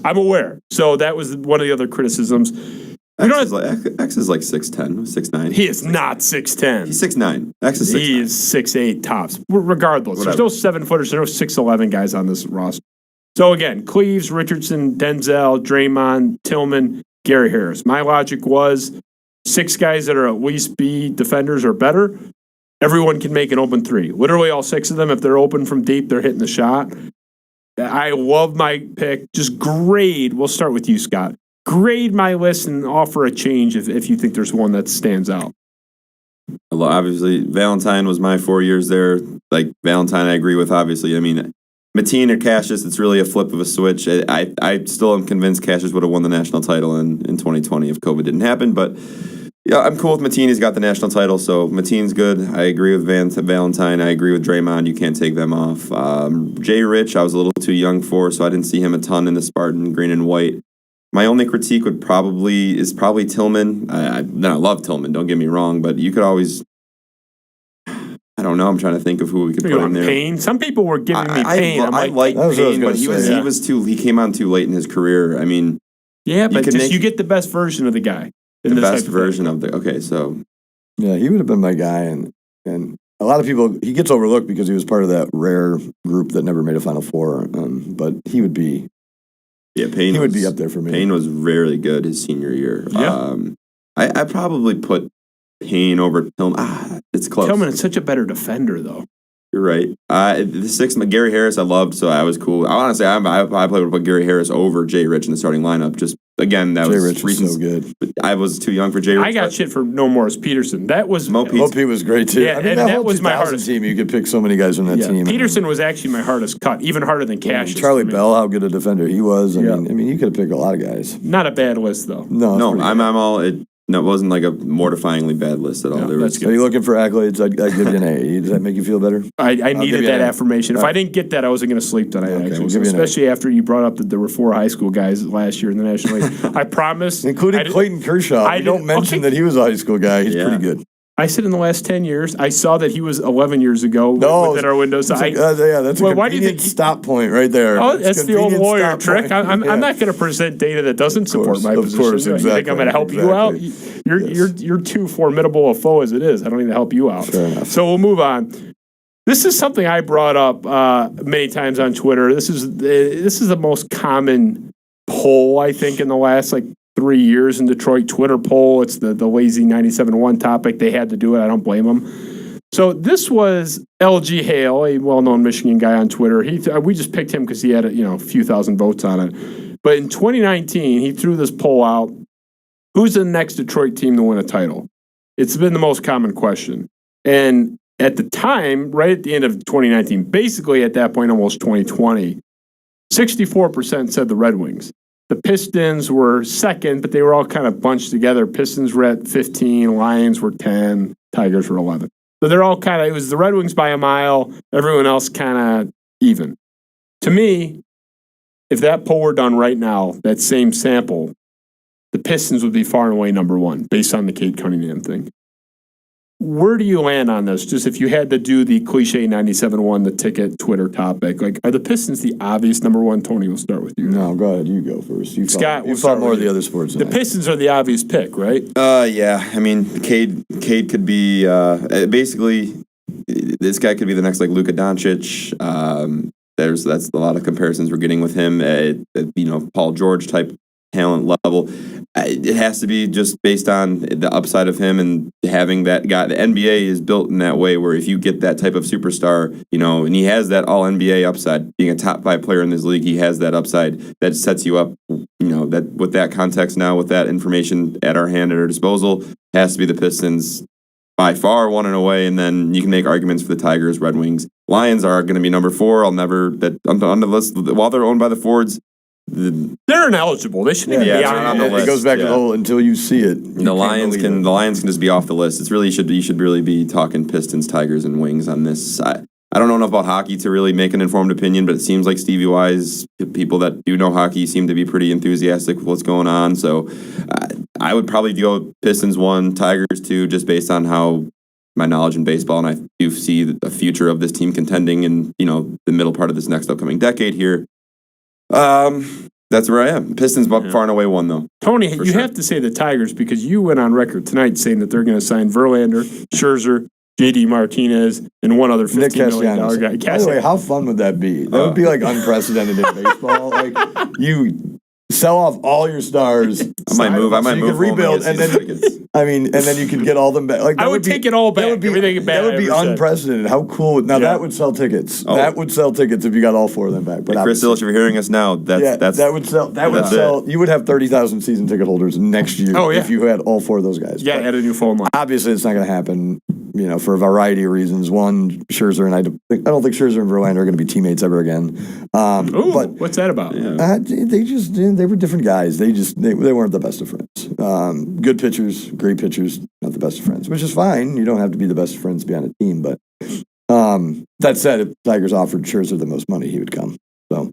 I'm aware. So that was one of the other criticisms. X is like 6'10", 6'9". He is not 6'10". He's 6'9". X is 6'9". He is 6'8" tops. Regardless, Whatever. there's no 7-footers. There's no 6'11" guys on this roster. So again, Cleaves, Richardson, Denzel, Draymond, Tillman, Gary Harris. My logic was 6 guys that are at least B defenders or better. Everyone can make an open 3. Literally all 6 of them, if they're open from deep, they're hitting the shot. I love my pick. Just grade. We'll start with you, Scott. Grade my list and offer a change if you think there's one that stands out. Obviously, Valentine was my 4 years there. Like, Valentine, I agree with, obviously. I mean, Mateen or Cassius, it's really a flip of a switch. I still am convinced Cassius would have won the national title in 2020 if COVID didn't happen. But, yeah, I'm cool with Mateen. He's got the national title, so Mateen's good. I agree with Valentine. I agree with Draymond. You can't take them off. Jay Rich, I was a little too young for, so I didn't see him a ton in the Spartan green and white. My only critique is probably Tillman. I love Tillman, don't get me wrong, but you could always, I don't know, I'm trying to think of who we could put in there. Pain. Some people were giving me pain. I like That's what I was Payne, gonna but say. he came on too late in his career. I mean, Yeah, but could you get the best version of the guy. the best version of okay, so Yeah, he would have been my guy, and a lot of people, he gets overlooked because he was part of that rare group that never made a Final Four. But he would be Payne would be up there for me. Payne was rarely good his senior year. Yeah. I probably put Payne over Tillman. It's close. Tillman is such a better defender, though. You're right. The 6, Gary Harris, I loved, so I was cool. Honestly, I probably would put Gary Harris over Jay Rich in the starting lineup. Just again, that Jay was Rich was reasons. so good. But I was too young for Jay Rich. I got shit for No Morris Peterson. That was Mo P was great too. Yeah, I mean, and that that whole was my 2000 hardest team. You could pick so many guys on that team. Peterson was actually my hardest cut, even harder than Cassius. Charlie for me. Bell, how good a defender he was. I Yeah. mean, you could have picked a lot of guys. Not a bad list, though. No, No, it's I'm pretty all. It wasn't like a mortifyingly bad list at all. No, There that's was good. Are you looking for accolades? I'd give you an A. Does that make you feel better? I give needed you that an A. affirmation. If I didn't get that, I wasn't going to sleep tonight, Okay, actually. we'll So give you an A. especially after you brought up that there were 4 high school guys last year in the National League. I promise. Including Clayton Kershaw. I You don't didn't- mention okay. that he was a high school guy. He's Yeah. pretty good. I said in the last 10 years, I saw that he was 11 years ago within our window. So that's a Well, why do you convenient think- stop point right there. Oh, It's that's the old convenient lawyer stop trick. point. I'm Yeah. not going to present data that doesn't support course, my of position. course, You think exactly, I'm going to help you out? exactly. You're too formidable a foe as it is. I don't need to help you out. Fair enough. So we'll move on. This is something I brought up many times on Twitter. This is the most common poll, I think, in the last 3 years in Detroit. Twitter poll. It's the lazy 97.1 topic. They had to do it. I don't blame them. So this was LG Hale, a well-known Michigan guy on Twitter. We just picked him because he had a few thousand votes on it. But in 2019, he threw this poll out. Who's the next Detroit team to win a title? It's been the most common question. And at the time, right at the end of 2019, basically at that point, almost 2020, 64% said the Red Wings. The Pistons were second, but they were all kind of bunched together. Pistons were at 15, Lions were 10, Tigers were 11. So they're all kind of, it was the Red Wings by a mile, everyone else kind of even. To me, if that poll were done right now, that same sample, the Pistons would be far and away number one based on the Cade Cunningham thing. Where do you land on this? Just if you had to do the cliche 97-1, the ticket Twitter topic, like, are the Pistons the obvious number one? Tony, we'll start with you. No, go ahead. You go first. Scott, you thought more of the other sports. The Pistons are the obvious pick, right? Yeah. I mean, Cade could be basically this guy could be the next like Luka Doncic. That's a lot of comparisons we're getting with him at Paul George type talent level. It has to be just based on the upside of him and having that guy. The NBA is built in that way where if you get that type of superstar, and he has that all NBA upside, being a top 5 player in this league, he has that upside that sets you up, that with that context now, with that information at our disposal, has to be the Pistons by far, one and away, and then you can make arguments for the Tigers, Red Wings. Lions are going to be number 4. On the list, while they're owned by the Fords, they're ineligible. They shouldn't even be on the list. It goes back to the whole until you see it. The Lions can just be off the list. You should really be talking Pistons, Tigers, and Wings on this. I don't know enough about hockey to really make an informed opinion, but it seems like Stevie Y's people that do know hockey seem to be pretty enthusiastic with what's going on. So I would probably go Pistons 1, Tigers 2, just based on how my knowledge in baseball, and I do see the future of this team contending in the middle part of this next upcoming decade here. That's where I am. Pistons far and away won, though. Tony, you have to say the Tigers because you went on record tonight saying that they're going to sign Verlander, Scherzer, J.D. Martinez, and one other $15 million guy. By the way, how fun would that be? That would be like unprecedented in baseball. Like you sell off all your stars. I might move. You could rebuild, and then and then you could get all them back. Like I would take it all back. Everything back. That would be unprecedented. How cool! That would sell tickets. That would sell tickets if you got all 4 of them back. But Chris Illich, if you're hearing us now, that would sell. That would sell. You would have 30,000 season ticket holders next year if you had all 4 of those guys. Yeah, add a new phone line. Obviously, it's not going to happen. For a variety of reasons. One, Scherzer and I don't think Scherzer and Verlander are going to be teammates ever again. But what's that about? They were different guys. They weren't the best of friends. Good pitchers, great pitchers, not the best of friends, which is fine. You don't have to be the best of friends to be on a team. But that said, if Tigers offered Scherzer the most money, he would come. So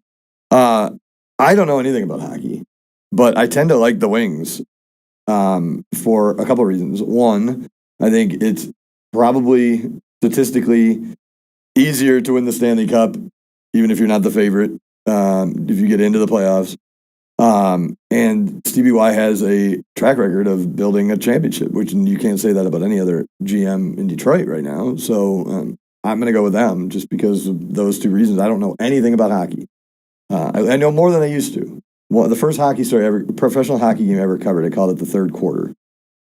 I don't know anything about hockey, but I tend to like the Wings for a couple of reasons. One, I think it's probably statistically easier to win the Stanley Cup, even if you're not the favorite, if you get into the playoffs. And Stevie Y has a track record of building a championship, which you can't say that about any other GM in Detroit right now. So I'm going to go with them just because of those 2 reasons. I don't know anything about hockey. I know more than I used to. Well, the first professional hockey game I ever covered, I called it the third quarter.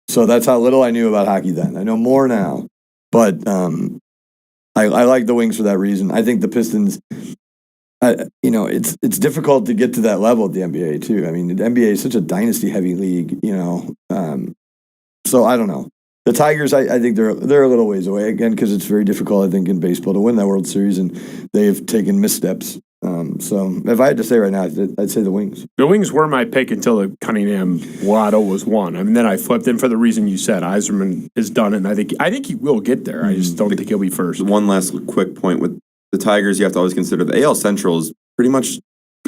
So that's how little I knew about hockey then. I know more now. But I like the Wings for that reason. I think the Pistons, it's difficult to get to that level at the NBA too. I mean, the NBA is such a dynasty-heavy league, So I don't know. The Tigers, I think they're a little ways away again because it's very difficult, I think, in baseball to win that World Series, and they've taken missteps. So if I had to say right now, I'd say the Wings. The Wings were my pick until the Cunningham Lotto was won. I mean, then I flipped in for the reason you said. Yzerman is done, and I think he will get there. I just don't think he'll be first. One last quick point with the Tigers, you have to always consider the AL Central is pretty much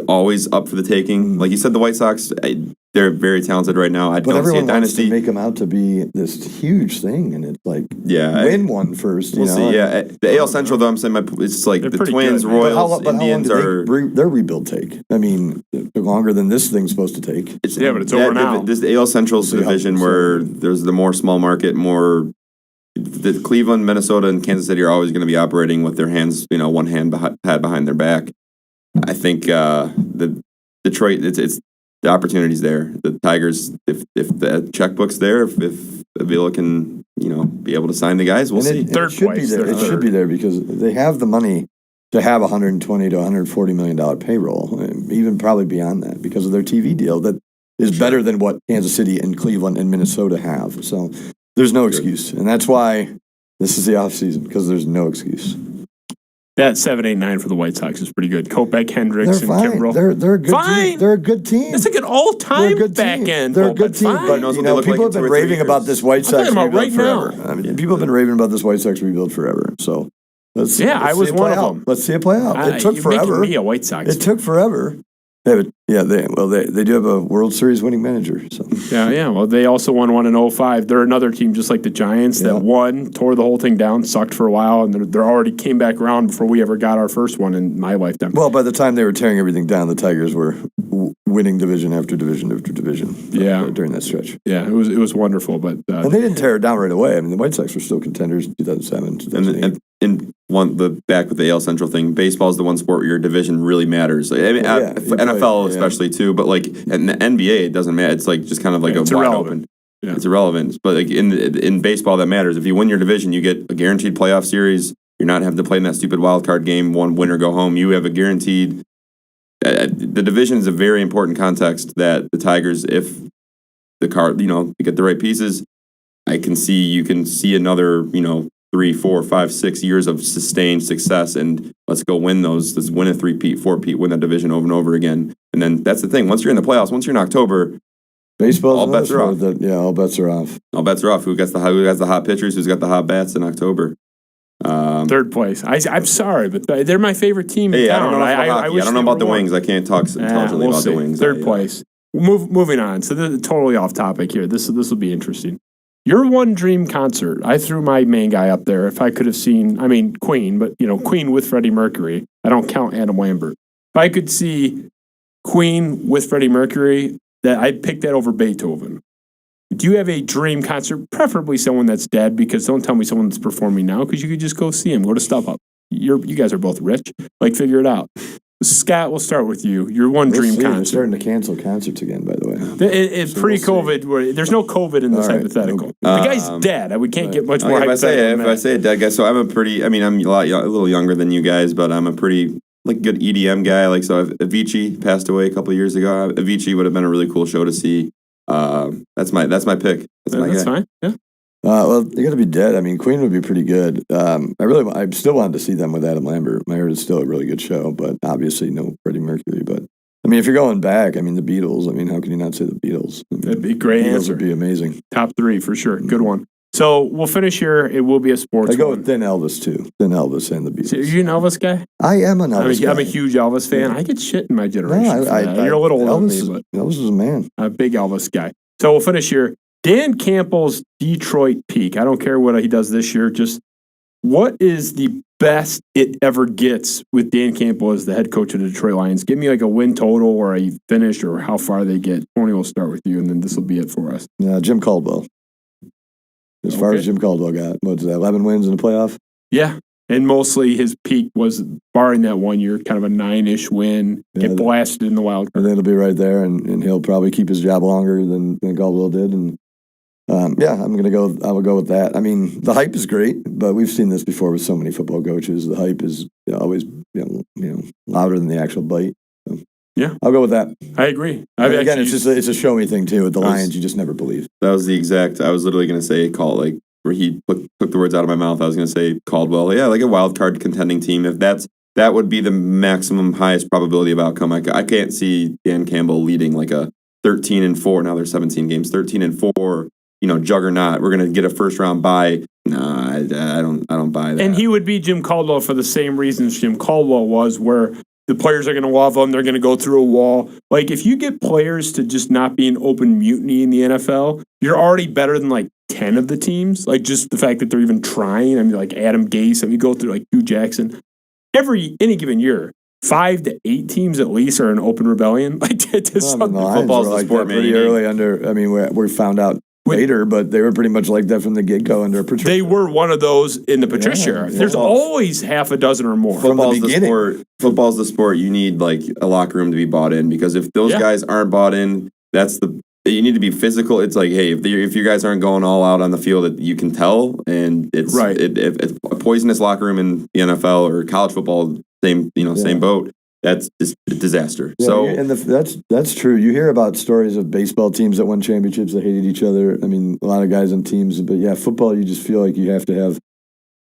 always up for the taking. Like you said, the White Sox, they're very talented right now. But everyone wants to make them out to be this huge thing, and it's like win one first. We'll see. Yeah, the AL Central though, I'm saying it's like the Twins, good, Royals, Indians are. Their rebuild take? I mean, longer than this thing's supposed to take. But it's over now. This the AL Central's division where there's the more small market, more. The Cleveland, Minnesota, and Kansas City are always going to be operating with their hands, one hand pad behind their back. I think the Detroit, it's the opportunity's there. The Tigers, if the checkbook's there, if Avila can, be able to sign the guys, we'll see. It should be there because they have the money to have a $120 to $140 million payroll, even probably beyond that because of their TV deal that is better than what Kansas City and Cleveland and Minnesota have. So there's no excuse, and that's why this is the off season because there's no excuse. That 7-8-9 for the White Sox is pretty good. Kopech, Hendricks, and Kimbrel. They're a good team. They're a good team. That's like an all-time back end. They're a good team. But people have been raving about this White Sox rebuild forever. I mean, people have been raving about this White Sox rebuild forever. So let's I was one of them. Let's see it play out. It took forever. Me a White Sox. It took forever. They do have a World Series winning manager. So Yeah. Well, they also won one in 05. They're another team just like the Giants that won, tore the whole thing down, sucked for a while, and they're already came back around before we ever got our first one in my lifetime. Well, by the time they were tearing everything down, the Tigers were winning division after division after division. Yeah. During that stretch. Yeah, it was wonderful, but and they didn't tear it down right away. I mean, the White Sox were still contenders in 2007, 2008. And the back with the AL Central thing, baseball is the one sport where your division really matters. Like, I mean, NFL especially too, but like in the NBA, it doesn't matter. It's like just kind of like it's wide irrelevant. open. Yeah. It's irrelevant. But like in baseball, that matters. If you win your division, you get a guaranteed playoff series. You're not having to play in that stupid wild card game, one win or go home. You have a guaranteed. The division is a very important context that the Tigers, if the card, you get the right pieces, you can see another, 3, 4, 5, 6 years of sustained success, and let's go win those. Let's win a 3-peat, 4-peat, win that division over and over again. And then that's the thing. Once you're in the playoffs, once you're in October, baseball, all bets are off. All bets are off. All bets are off. Who has the hot pitchers? Who's got the hot bats in October? Third place. I'm sorry, but they're my favorite team in town. I don't know about the Wings. I can't talk intelligently about the Wings. Third place. Moving on. So this is totally off topic here. This will be interesting. Your one dream concert. I threw my main guy up there. If I could have seen, Queen, but Queen with Freddie Mercury. I don't count Adam Lambert. If I could see Queen with Freddie Mercury, that I'd pick that over Beethoven. Do you have a dream concert? Preferably someone that's dead, because don't tell me someone that's performing now, because you could just go see him. Go to StubHub. You guys are both rich. Figure it out. Scott, we'll start with you. Your one dream concert. They're starting to cancel concerts again, by the way. It's pre-COVID. Where there's no COVID in this hypothetical. The guy's dead. We can't get much more hypothetical. If I say a dead guy, so I'm a little younger than you guys, but I'm a pretty good EDM guy. So Avicii passed away a couple of years ago. Avicii would have been a really cool show to see. That's my pick. That's fine. Yeah. Well, you got to be dead. Queen would be pretty good. I still wanted to see them with Adam Lambert. I heard it's still a really good show, but obviously no Freddie Mercury. But if you're going back, the Beatles. How can you not say the Beatles? That'd be a great answer. Would be amazing. Top 3 for sure. Good one. So we'll finish here. It will be a sports. I go with Thin Elvis too. Thin Elvis and the Beatles. So are you an Elvis guy? I am an Elvis guy. I'm a huge Elvis fan. I get shit in my generation. You're a little older than me, but Elvis is a man. I'm a big Elvis guy. So we'll finish here. Dan Campbell's Detroit peak. I don't care what he does this year. Just what is the best it ever gets with Dan Campbell as the head coach of the Detroit Lions? Give me a win total or a finish or how far they get. Tony, we'll start with you, and then this will be it for us. Jim Caldwell. As far as Jim Caldwell got, what's that, 11 wins in the playoff? Yeah. And mostly his peak was, barring that 1 year, kind of a 9-ish win, get blasted in the wild card. And then it'll be right there, and he'll probably keep his job longer than Caldwell did. And I will go with that. The hype is great, but we've seen this before with so many football coaches. The hype is always louder than the actual bite. So, yeah, I'll go with that. I agree. Again, it's a show me thing too. With the Lions, you just never believe. That was the exact. I was literally going to say where he took the words out of my mouth. I was going to say Caldwell. Yeah, like a wild card contending team. If that would be the maximum highest probability of outcome. I can't see Dan Campbell leading like a 13-4. Now there's 17 games. 13-4. Juggernaut. We're gonna get a first round bye. Nah, I don't buy that. And he would be Jim Caldwell for the same reasons Jim Caldwell was, where the players are gonna love him. They're gonna go through a wall. If you get players to just not be an open mutiny in the NFL, you're already better than 10 of the teams. Just the fact that they're even trying. Adam Gase. You go through Hugh Jackson. Any given year, 5 to 8 teams at least are in open rebellion. Football's the sport, man. Pretty early under. We found out later, but they were pretty much like that from the get-go under Patricia. They were one of those in the Patricia era. There's always half a dozen or more. Football's the sport. You need a locker room to be bought in, because if those guys aren't bought in, you need to be physical. It's hey, if you guys aren't going all out on the field, you can tell, and it's right. If a poisonous locker room in the NFL or college football, same boat. That's just a disaster. Yeah, that's true. You hear about stories of baseball teams that won championships that hated each other. A lot of guys on teams, but football, you just feel like you have to have,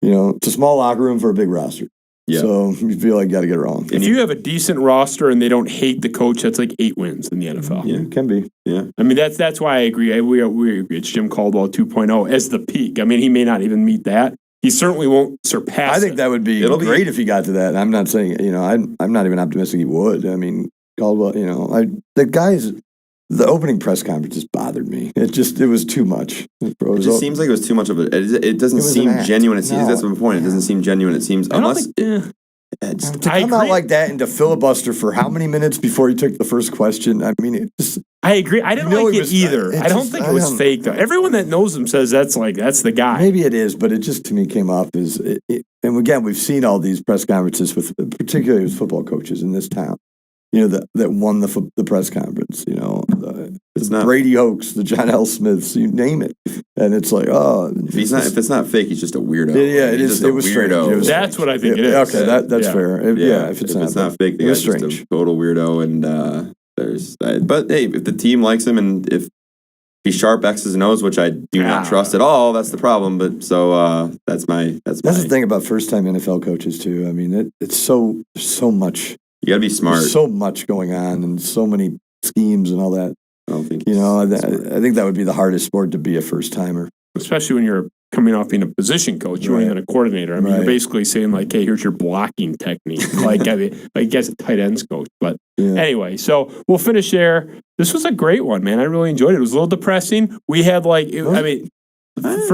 it's a small locker room for a big roster. Yeah. So you feel like you got to get it wrong. If you have a decent roster and they don't hate the coach, that's 8 wins in the NFL. Yeah, it can be. Yeah. That's why I agree. We agree. It's Jim Caldwell 2.0 as the peak. He may not even meet that. He certainly won't surpass. I think that would be great if he got to that. I'm not saying, I'm not even optimistic he would. Caldwell, the opening press conference just bothered me. It was too much. It just seems like it was too much of it. It doesn't seem genuine. It seems that's my point. It doesn't seem genuine. It seems unless to come out like that and to filibuster for how many minutes before he took the first question? I mean, it just. I agree. I didn't like it either. I don't think it was fake though. Everyone that knows him says that's the guy. Maybe it is, but it just to me came off as. And again, we've seen all these press conferences particularly with football coaches in this town. That won the press conference. It's not Brady Hoax, the John L. Smiths, you name it, and it's like, if it's not fake, he's just a weirdo. Yeah, it is. It was weirdo. That's what I think it is. Okay, that's fair. If it's not fake, the guy's just a total weirdo. And but hey, if the team likes him and if he's sharp X's and O's, which I do not trust at all, that's the problem. But so that's the thing about first time NFL coaches too. I mean, it's so much. You got to be smart. There's so much going on and so many schemes and all that. I don't think I think that would be the hardest sport to be a first timer, especially when you're coming off being a position coach. You aren't even a coordinator. I mean, you're basically saying like, "Hey, here's your blocking technique." Like, I guess a tight ends coach. But anyway, so we'll finish there. This was a great one, man. I really enjoyed it. It was a little depressing. We had for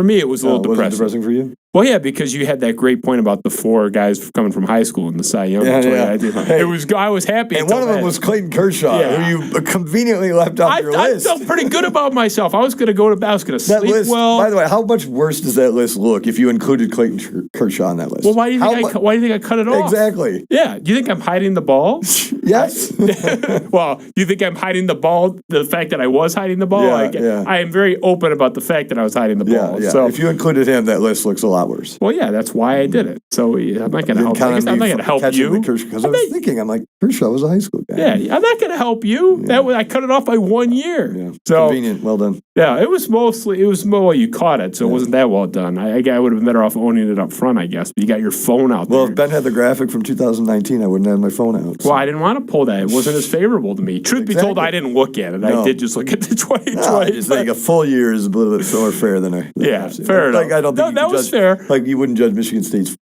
me, it was a little depressing. Was it depressing for you? Well, yeah, because you had that great point about the 4 guys coming from high school in the Cy Young. I was happy. And one of them was Clayton Kershaw, who you conveniently left off your list. I felt pretty good about myself. I was going to sleep list, well. By the way, how much worse does that list look if you included Clayton Kershaw on that list? Well, why do you think I cut it off? Exactly. Yeah. Do you think I'm hiding the ball? Yes. Well, do you think I'm hiding the ball? The fact that I was hiding the ball? I am very open about the fact that I was hiding the ball. Yeah. So if you included him, that list looks a lot worse. Well, yeah, that's why I did it. So I'm not going to help. I'm not going to help you. Because I was thinking, I'm like, Kershaw was a high school guy. Yeah, I'm not going to help you. Yeah. I cut it off by 1 year. Yeah. So convenient. Well done. Yeah, it was more you caught it, so it wasn't that well done. I would have been better off owning it up front, I guess. But you got your phone out there. Well, if Ben had the graphic from 2019, I wouldn't have my phone out. So. Well, I didn't want to pull that. It wasn't as favorable to me. Truth be told, I didn't look at it. No. I did just look at the 2020. I just think a full year is a little bit more fair than I. Fair enough. I don't think that was fair. Like you wouldn't judge Michigan State's.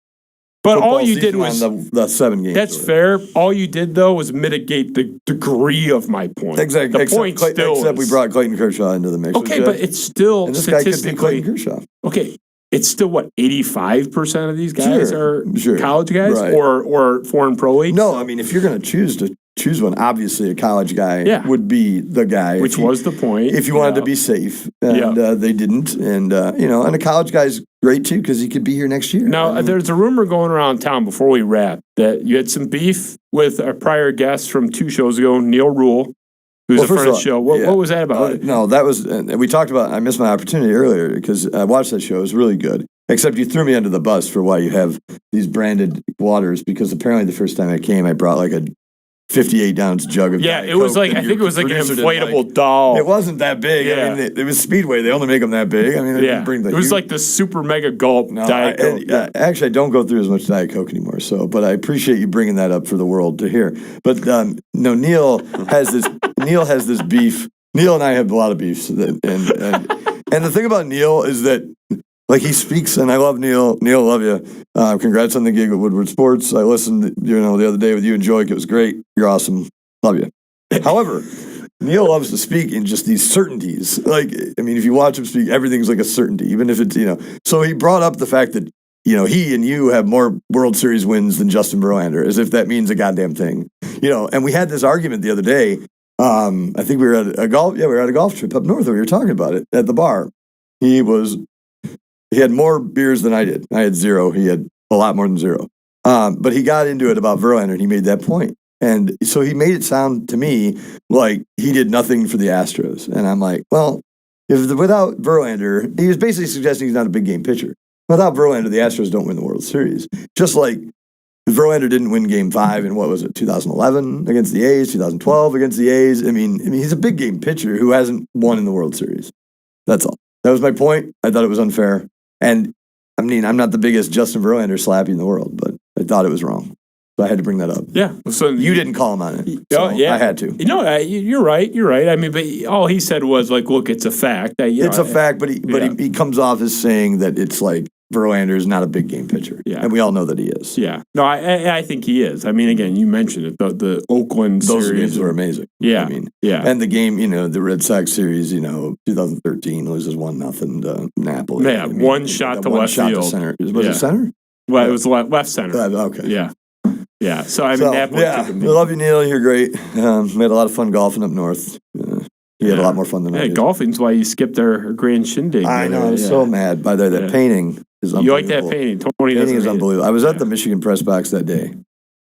But all you did was the 7 games. That's fair. All you did though was mitigate the degree of my point. Exactly. Except we brought Clayton Kershaw into the mix. Okay, but it's still and this statistically guy could be Clayton Kershaw. Okay, it's still 85% of these guys are college guys or foreign pro leagues. No, I mean if you're going to choose one, obviously a college guy would be the guy. Which was the point. If you wanted to be safe, and they didn't, and and a college guy's great too because he could be here next year. Now, there's a rumor going around town before we wrap that you had some beef with a prior guest from 2 shows ago, Neil Rule, who's a friend of the show. What was that about? No, that was we talked about. I missed my opportunity earlier because I watched that show. It was really good. Except you threw me under the bus for why you have these branded waters because apparently the first time I came, I brought like a 58-ounce jug of it was like I think it was like an inflatable doll. It wasn't that big. Yeah. I mean, it was Speedway. They only make them that big. I mean, they didn't bring it was like the super mega gulp Diet Coke. Actually, I don't go through as much Diet Coke anymore. So, but I appreciate you bringing that up for the world to hear. But no, Neil has this beef. Neil and I have a lot of beefs, and the thing about Neil is that. Like he speaks, and I love Neil. Neil, love you. Congrats on the gig at Woodward Sports. I listened, the other day with you and Joik. It was great. You're awesome. Love you. However, Neil loves to speak in just these certainties. Like, I mean, if you watch him speak, everything's like a certainty, even if it's So he brought up the fact that he and you have more World Series wins than Justin Verlander, as if that means a goddamn thing. And we had this argument the other day. I think we were at a golf. Yeah, we were at a golf trip up north. And we were talking about it at the bar. He had more beers than I did. I had 0. He had a lot more than 0. But he got into it about Verlander, and he made that point. And so he made it sound to me like he did nothing for the Astros. And I'm like, well, without Verlander, he was basically suggesting he's not a big game pitcher. Without Verlander, the Astros don't win the World Series. Just like Verlander didn't win Game 5 in 2011 against the A's, 2012 against the A's. I mean, he's a big game pitcher who hasn't won in the World Series. That's all. That was my point. I thought it was unfair. And I mean, I'm not the biggest Justin Verlander slappy in the world, but I thought it was wrong. So I had to bring that up. Yeah. So you didn't call him on it. So I had to. You're right. You're right. I mean, but all he said was like, look, it's a fact. It's a fact, but he comes off as saying that it's like Verlander's not a big game pitcher. Yeah. And we all know that he is. Yeah. No, I think he is. I mean, again, you mentioned it. The Oakland Those series games were amazing. Yeah. I mean, yeah. and the game, the Red Sox series, 2013 loses 1-0 to Napoli. Yeah, one shot to left field. Center. Was it center? Well, it was left center. Okay. Yeah. Yeah. So, I mean, Napoli yeah. took him. I love you, Neil. You're great. We had a lot of fun golfing up north. You had a lot more fun than I Yeah, did. golfing's why you skipped our grand shindig. I know. I'm so mad. By the way, that painting is unbelievable. You like that painting? Tony Painting is doesn't hate it. unbelievable. I was at the Michigan press box that day,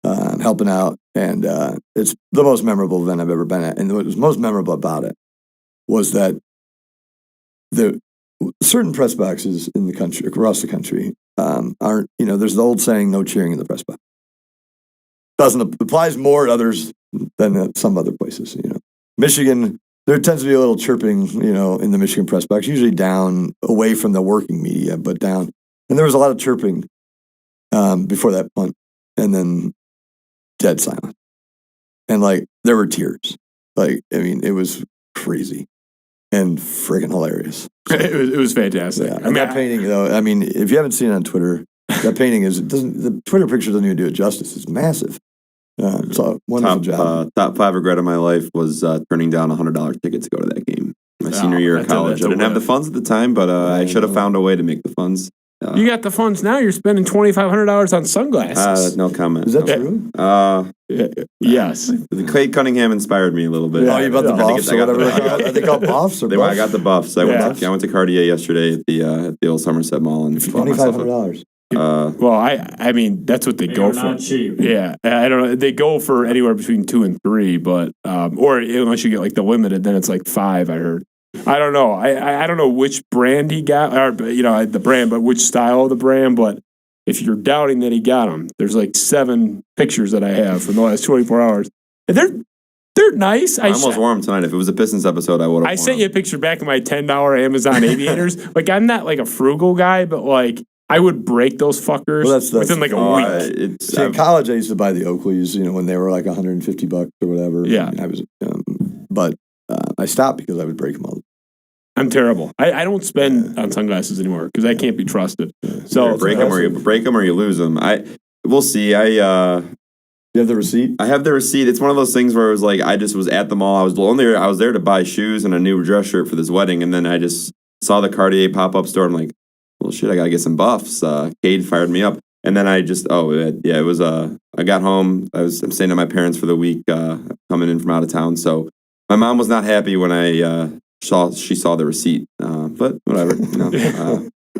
helping out, and it's the most memorable event I've ever been at. And what was most memorable about it was that the certain press boxes in the country, across the country, aren't. There's the old saying, "No cheering in the press box." Applies more at others than at some other places. Michigan. There tends to be a little chirping, in the Michigan press box, usually down away from the working media, but down. And there was a lot of chirping before that punt, and then dead silent. And there were tears. It was crazy and friggin' hilarious. So, it was fantastic. Yeah. That painting, though. If you haven't seen it on Twitter, that painting the Twitter picture doesn't even do it justice. It's massive. So wonderful job. Top 5 regret of my life was turning down $100 ticket to go to that game. My senior year of college. I didn't have the funds at the time, but I should have found a way to make the funds. You got the funds now. You're spending $2,500 on sunglasses. No comment. Is that true? Yes. Clay Cunningham inspired me a little bit. Oh, you bought the buffs or whatever? Are they called buffs or buffs? I got the buffs. I went to Cartier yesterday at the old Somerset Mall and $2,500. Well, I mean, that's what they go for. Not cheap. Yeah, I don't know. They go for anywhere between 2 and 3, but or unless you get the limited, then it's 5. I heard. I don't know. I don't know which brand he got, or the brand, but which style of the brand. But if you're doubting that he got them, there's 7 pictures that I have from the last 24 hours, and they're nice. I almost wore them tonight. If it was a Pistons episode, I would have. I sent you a picture back of my $10 Amazon Aviators. I'm not a frugal guy, but I would break those fuckers within a week. See, in college, I used to buy the Oakleys, when they were $150 or whatever. Yeah. I was, but I stopped because I would break them all. I'm terrible. I don't spend on sunglasses anymore because I can't be trusted. So break them or you lose them. We'll see. You have the receipt? I have the receipt. It's one of those things where it was I just was at the mall. I was there to buy shoes and a new dress shirt for this wedding, and then I just saw the Cartier pop-up store. I'm like, well, shit, I gotta get some buffs. Cade fired me up, and then I just it was I got home. I'm staying at my parents for the week, coming in from out of town. So my mom was not happy when she saw the receipt, but whatever.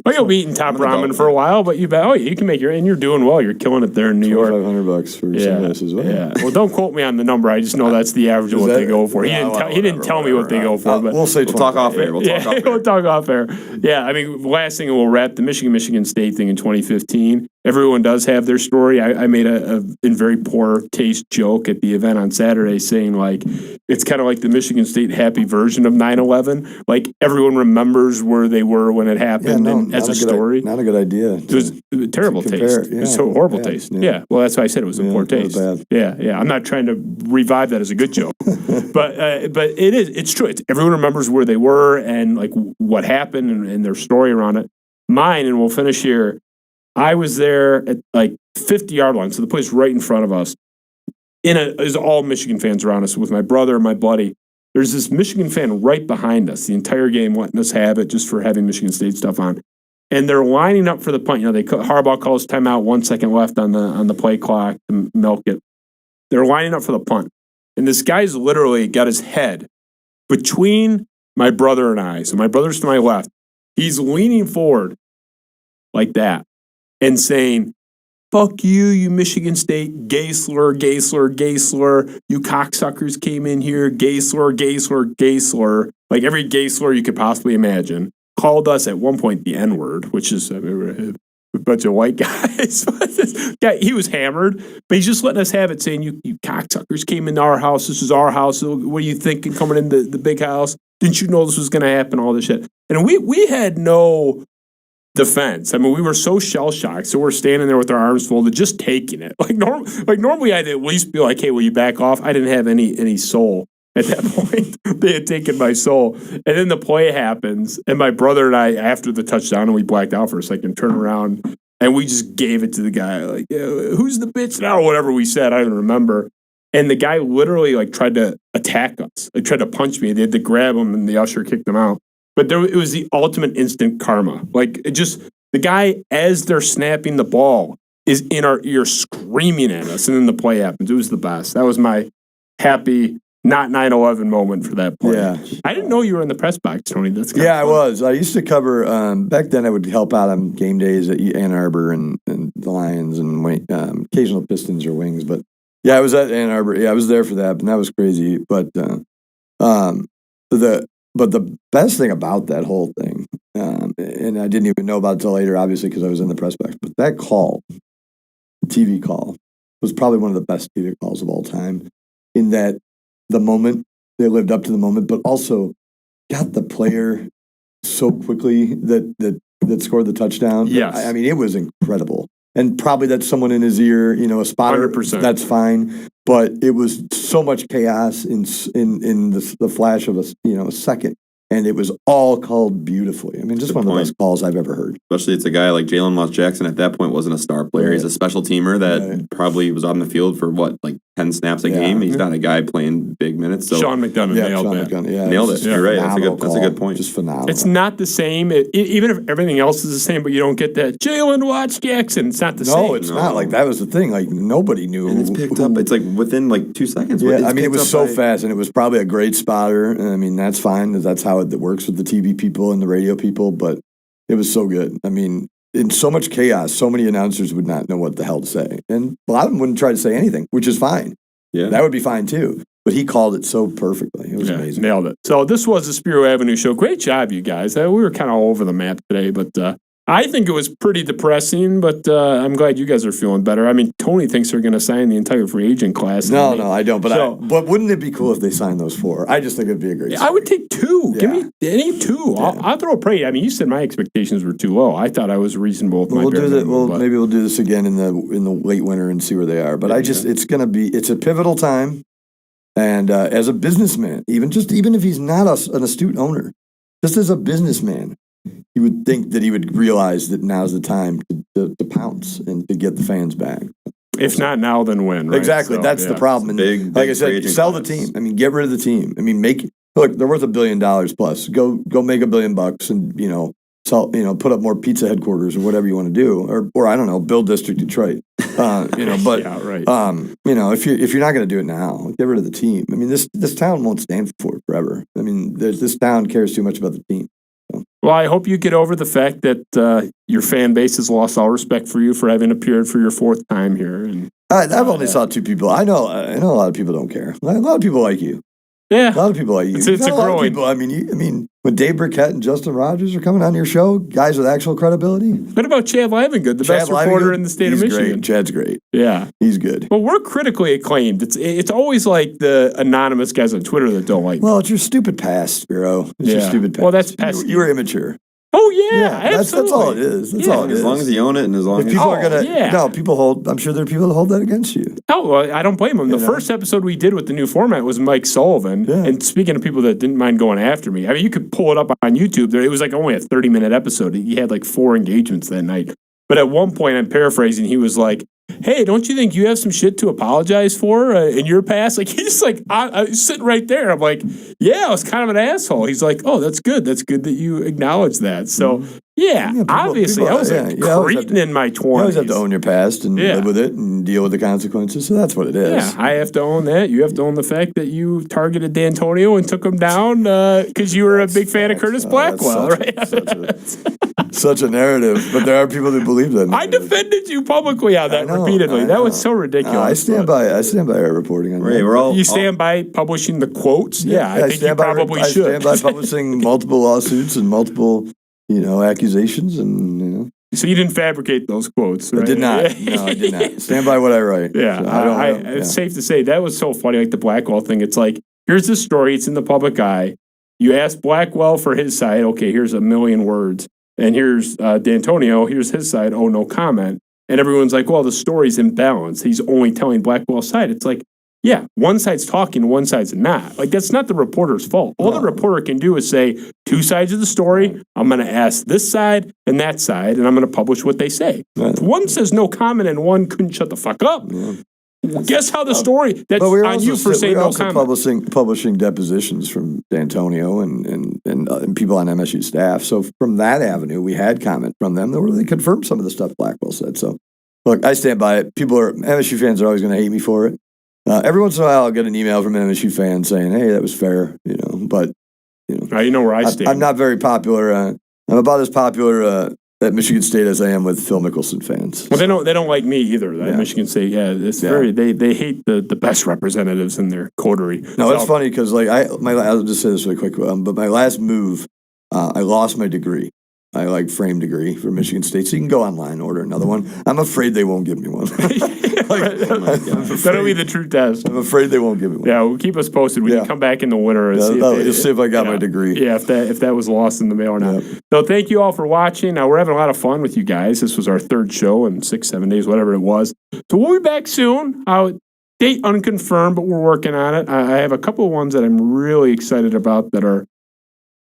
Well, you'll be eating top ramen for a while, but you can make and you're doing well. You're killing it there in New York. $2,500 for sunglasses. Yeah. Well, don't quote me on the number. I just know that's the average of what they go for. He didn't tell me what they go for, but we'll say we'll talk off air. We'll talk off air. Yeah, I mean, last thing, and we'll wrap the Michigan State thing in 2015. Everyone does have their story. I made a in very poor taste joke at the event on Saturday saying it's kind of like the Michigan State happy version of 9/11. Everyone remembers where they were when it happened as a story. Not a good idea. It was terrible taste. It was so horrible taste. Yeah. Well, that's why I said it was in poor taste. Yeah. I'm not trying to revive that as a good joke, but it's true. Everyone remembers where they were and what happened and their story around it. Mine, and we'll finish here. I was there at 50-yard line, so the place right in front of us. There's all Michigan fans around us with my brother and my buddy. There's this Michigan fan right behind us the entire game, letting us have it just for having Michigan State stuff on. And they're lining up for the punt. Harbaugh calls timeout, 1 second left on the play clock to milk it. They're lining up for the punt. And this guy's literally got his head between my brother and I. So my brother's to my left. He's leaning forward like that and saying, "Fuck you, you Michigan State gay slur. You cocksuckers came in here, gay slur. Every gay slur you could possibly imagine. Called us at one point the N-word, which is a bunch of white guys. Yeah, he was hammered, but he's just letting us have it, saying, you cocksuckers came into our house. This is our house. What are you thinking coming into the big house? Didn't you know this was going to happen? All this shit." And we had no defense. I mean, we were so shell-shocked, so we're standing there with our arms folded, just taking it. Normally I'd at least be like, "Hey, will you back off?" I didn't have any soul. At that point, they had taken my soul. And then the play happens, and my brother and I, after the touchdown, and we blacked out for a second, turn around, and we just gave it to the guy, like, who's the bitch now? Or whatever we said, I don't remember. And the guy literally like tried to attack us, like tried to punch me. They had to grab him, and the usher kicked him out. But it was the ultimate instant karma. Like, it just, the guy, as they're snapping the ball, is in our ear screaming at us, and then the play happens. It was the best. That was my happy, not 9/11 moment for that play. Yeah. I didn't know you were in the press box, Tony. That's kind Yeah, I of fun. was. I used to cover, back then I would help out on game days at Ann Arbor and the Lions and occasional Pistons or Wings. But yeah, I was at Ann Arbor. Yeah, I was there for that, and that was crazy. But the best thing about that whole thing, and I didn't even know about it until later, obviously, because I was in the press box, but that call, TV call, was probably one of the best TV calls of all time, in that the moment, they lived up to the moment, but also got the player so quickly that scored the touchdown. Yes. I mean, it was incredible. And probably that's someone in his ear, a spotter. 100%. That's fine. But it was so much chaos in the flash of a second. And it was all called beautifully. I mean, just Good one of the point. best calls I've ever heard. Especially it's a guy like Jalen Moss Jackson at that point wasn't a star player. He's a special teamer that probably was on the field for 10 snaps a game. He's not a guy playing big minutes. So Sean McDonough nailed Sean that. McDonough, nailed it. Yeah, You're right. That's a good phenomenal point. Just phenomenal. It's not the same. Even if everything else is the same, but you don't get that Jalen Watts Jackson. It's not the same. No, it's not. Like, that was the thing. Like, nobody knew. And it's picked up. It's like within 2 seconds. Yeah, It's I mean, it picked was up so by- fast, and it was probably a great spotter. And I mean, that's fine. That's how it works with the TV people and the radio people, but it was so good. I mean, in so much chaos, so many announcers would not know what the hell to say. And a lot of them wouldn't try to say anything, which is fine. Yeah. That would be fine too. But he called it so perfectly. It was amazing. Nailed it. So this was the Spiro Avenue show. Great job, you guys. We were kind of all over the map today, but I think it was pretty depressing, but I'm glad you guys are feeling better. I mean, Tony thinks they're going to sign the entire free agent class. No, I don't. But So- but wouldn't it be cool if they signed those four? I just think it'd be a great I would take two. Give Yeah. me any two. I'll throw a parade. I mean, you said my expectations were too low. I thought I was reasonable with my We'll bare do that. minimum, but- Maybe we'll do this again in the late winter and see where they are. But it's a pivotal time. And as a businessman, even if he's not an astute owner, just as a businessman, you would think that he would realize that now's the time to pounce and to get the fans back. If not now, then when? Right? Exactly. So, That's yeah. the problem. And Big like I free said, agent sell the class. team. I mean, get rid of the team. I mean, look, they're worth $1 billion plus. Go make $1 billion and put up more pizza headquarters or whatever you want to do, or I don't know, build District Detroit. But Yeah, right. if you're not going to do it now, get rid of the team. I mean, this town won't stand for it forever. I mean, this town cares too much about the team. Well, I hope you get over the fact that your fan base has lost all respect for you for having appeared for your fourth time here. And I've only saw two people. I know a lot of people don't care. A lot of people like you. yeah, A lot of people like you. It's You've got a lot of growing- people. I mean, when Dave Burkett and Justin Rogers are coming on your show, guys with actual credibility. what about Chad Livengood, the best Chad reporter Livengood, in the state he's of Michigan? Great. Chad's great. Yeah. He's good. Well, we're critically acclaimed. It's always like the anonymous guys on Twitter that don't like me. Well, it's your stupid past, Spiro. It's your Yeah. stupid past. Well, that's pesky. You were immature. Oh, yeah, that's absolutely. all it is. That's Yeah. all it is. As long as you own it and as long If as people are gonna, yeah. people hold. I'm sure there are people that hold that against you. Oh, well, I don't blame him. The know? first episode we did with the new format was Mike Sullivan. Yeah. And speaking of people that didn't mind going after me, I mean, you could pull it up on YouTube. It was like only a 30-minute episode. He had like 4 engagements that night. But at one point, I'm paraphrasing, he was like, hey, don't you think you have some shit to apologize for in your past? Like, he's just like, I sitting right there. I'm like, yeah, I was kind of an asshole. He's like, oh, that's good. That's good that you acknowledge that. So, people- obviously, I was a you always have cretin to- in my 20s. You always have to own your past and Yeah. live with it and deal with the consequences. So that's what it is. Yeah, I have to own that. You have to own the fact that you targeted D'Antonio and took him down because you were a big fan of Curtis Oh, Blackwell, that's right? such a narrative, but there are people that believe that. I defended you publicly on that I know, repeatedly. I That was know. so ridiculous. I stand by our reporting on Right, that. we're all You stand by publishing the quotes? Yeah, I think you stand by- probably I should. stand by publishing multiple lawsuits and multiple, accusations, and So you didn't fabricate those quotes, right? I did not. No, I did not. Stand by what I write. Yeah, So I don't. it's safe to say that was so funny. Like the Blackwell thing, it's like, here's the story. It's in the public eye. You ask Blackwell for his side. Okay, here's 1,000,000 words. And here's D'Antonio. Here's his side. Oh, no comment. And everyone's like, well, the story's imbalanced. He's only telling Blackwell's side. It's like, yeah, one side's talking, one side's not. Like, that's not the reporter's fault. All the reporter can do is say, two sides of the story. I'm going to ask this side and that side, and I'm going to publish what they say. If one says no comment and one couldn't shut the fuck up, guess how the story, that's on you for saying no comment. Publishing depositions from D'Antonio and people on MSU staff. So from that avenue, we had comment from them that really confirmed some of the stuff Blackwell said. So, look, I stand by it. MSU fans are always going to hate me for it. Every once in a while, I'll get an email from an MSU fan saying, "Hey, that was fair," But you know where I stand. I'm not very popular. I'm about as popular at Michigan State as I am with Phil Mickelson fans. Well, they don't like me either. Michigan State, very they hate the best representatives in their coterie. No, it's funny because I'll just say this really quick. But my last move, I lost my degree. I frame degree for Michigan State, so you can go online and order another one. I'm afraid they won't give me one. That'll be the true test. I'm afraid they won't give me one. Yeah, well, keep us posted when you come back in the winter. And see if I got my degree. Yeah, if that was lost in the mail or not. Yep. So thank you all for watching. Now we're having a lot of fun with you guys. This was our third show in 6-7 days, whatever it was. So we'll be back soon. Date unconfirmed, but we're working on it. I have a couple of ones that I'm really excited about that are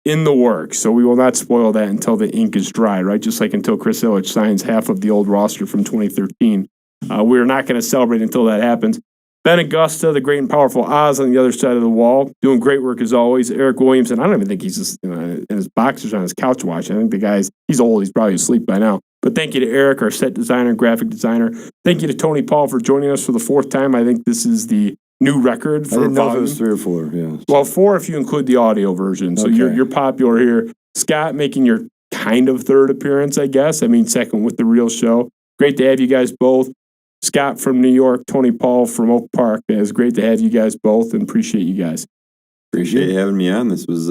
in the works, so we will not spoil that until the ink is dry, right? Just like until Chris Ilitch signs half of the old roster from 2013. We're not going to celebrate until that happens. Ben Augusta, the great and powerful Oz on the other side of the wall, doing great work as always. Eric Williamson, I don't even think he's just in his boxers on his couch watching. I think the guy's, he's old, he's probably asleep by now. But thank you to Eric, our set designer, graphic designer. Thank you to Tony Paul for joining us for the fourth time. I think this is the new record for I didn't know if it was 3 or 4, yeah. Well, 4 if you include the audio version. So you're popular here. Scott making your kind of third appearance, I guess. I mean, second with the real show. Great to have you guys both. Scott from New York, Tony Paul from Oak Park. It was great to have you guys both and appreciate you guys. Appreciate you having me on. This was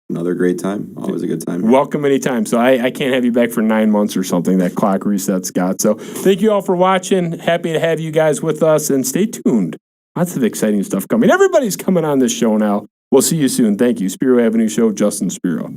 another great time. Always a good time. Welcome anytime. So I can't have you back for 9 months or something. That clock resets, Scott. So thank you all for watching. Happy to have you guys with us and stay tuned. Lots of exciting stuff coming. Everybody's coming on this show now. We'll see you soon. Thank you. Spiro Avenue Show, Justin Spiro.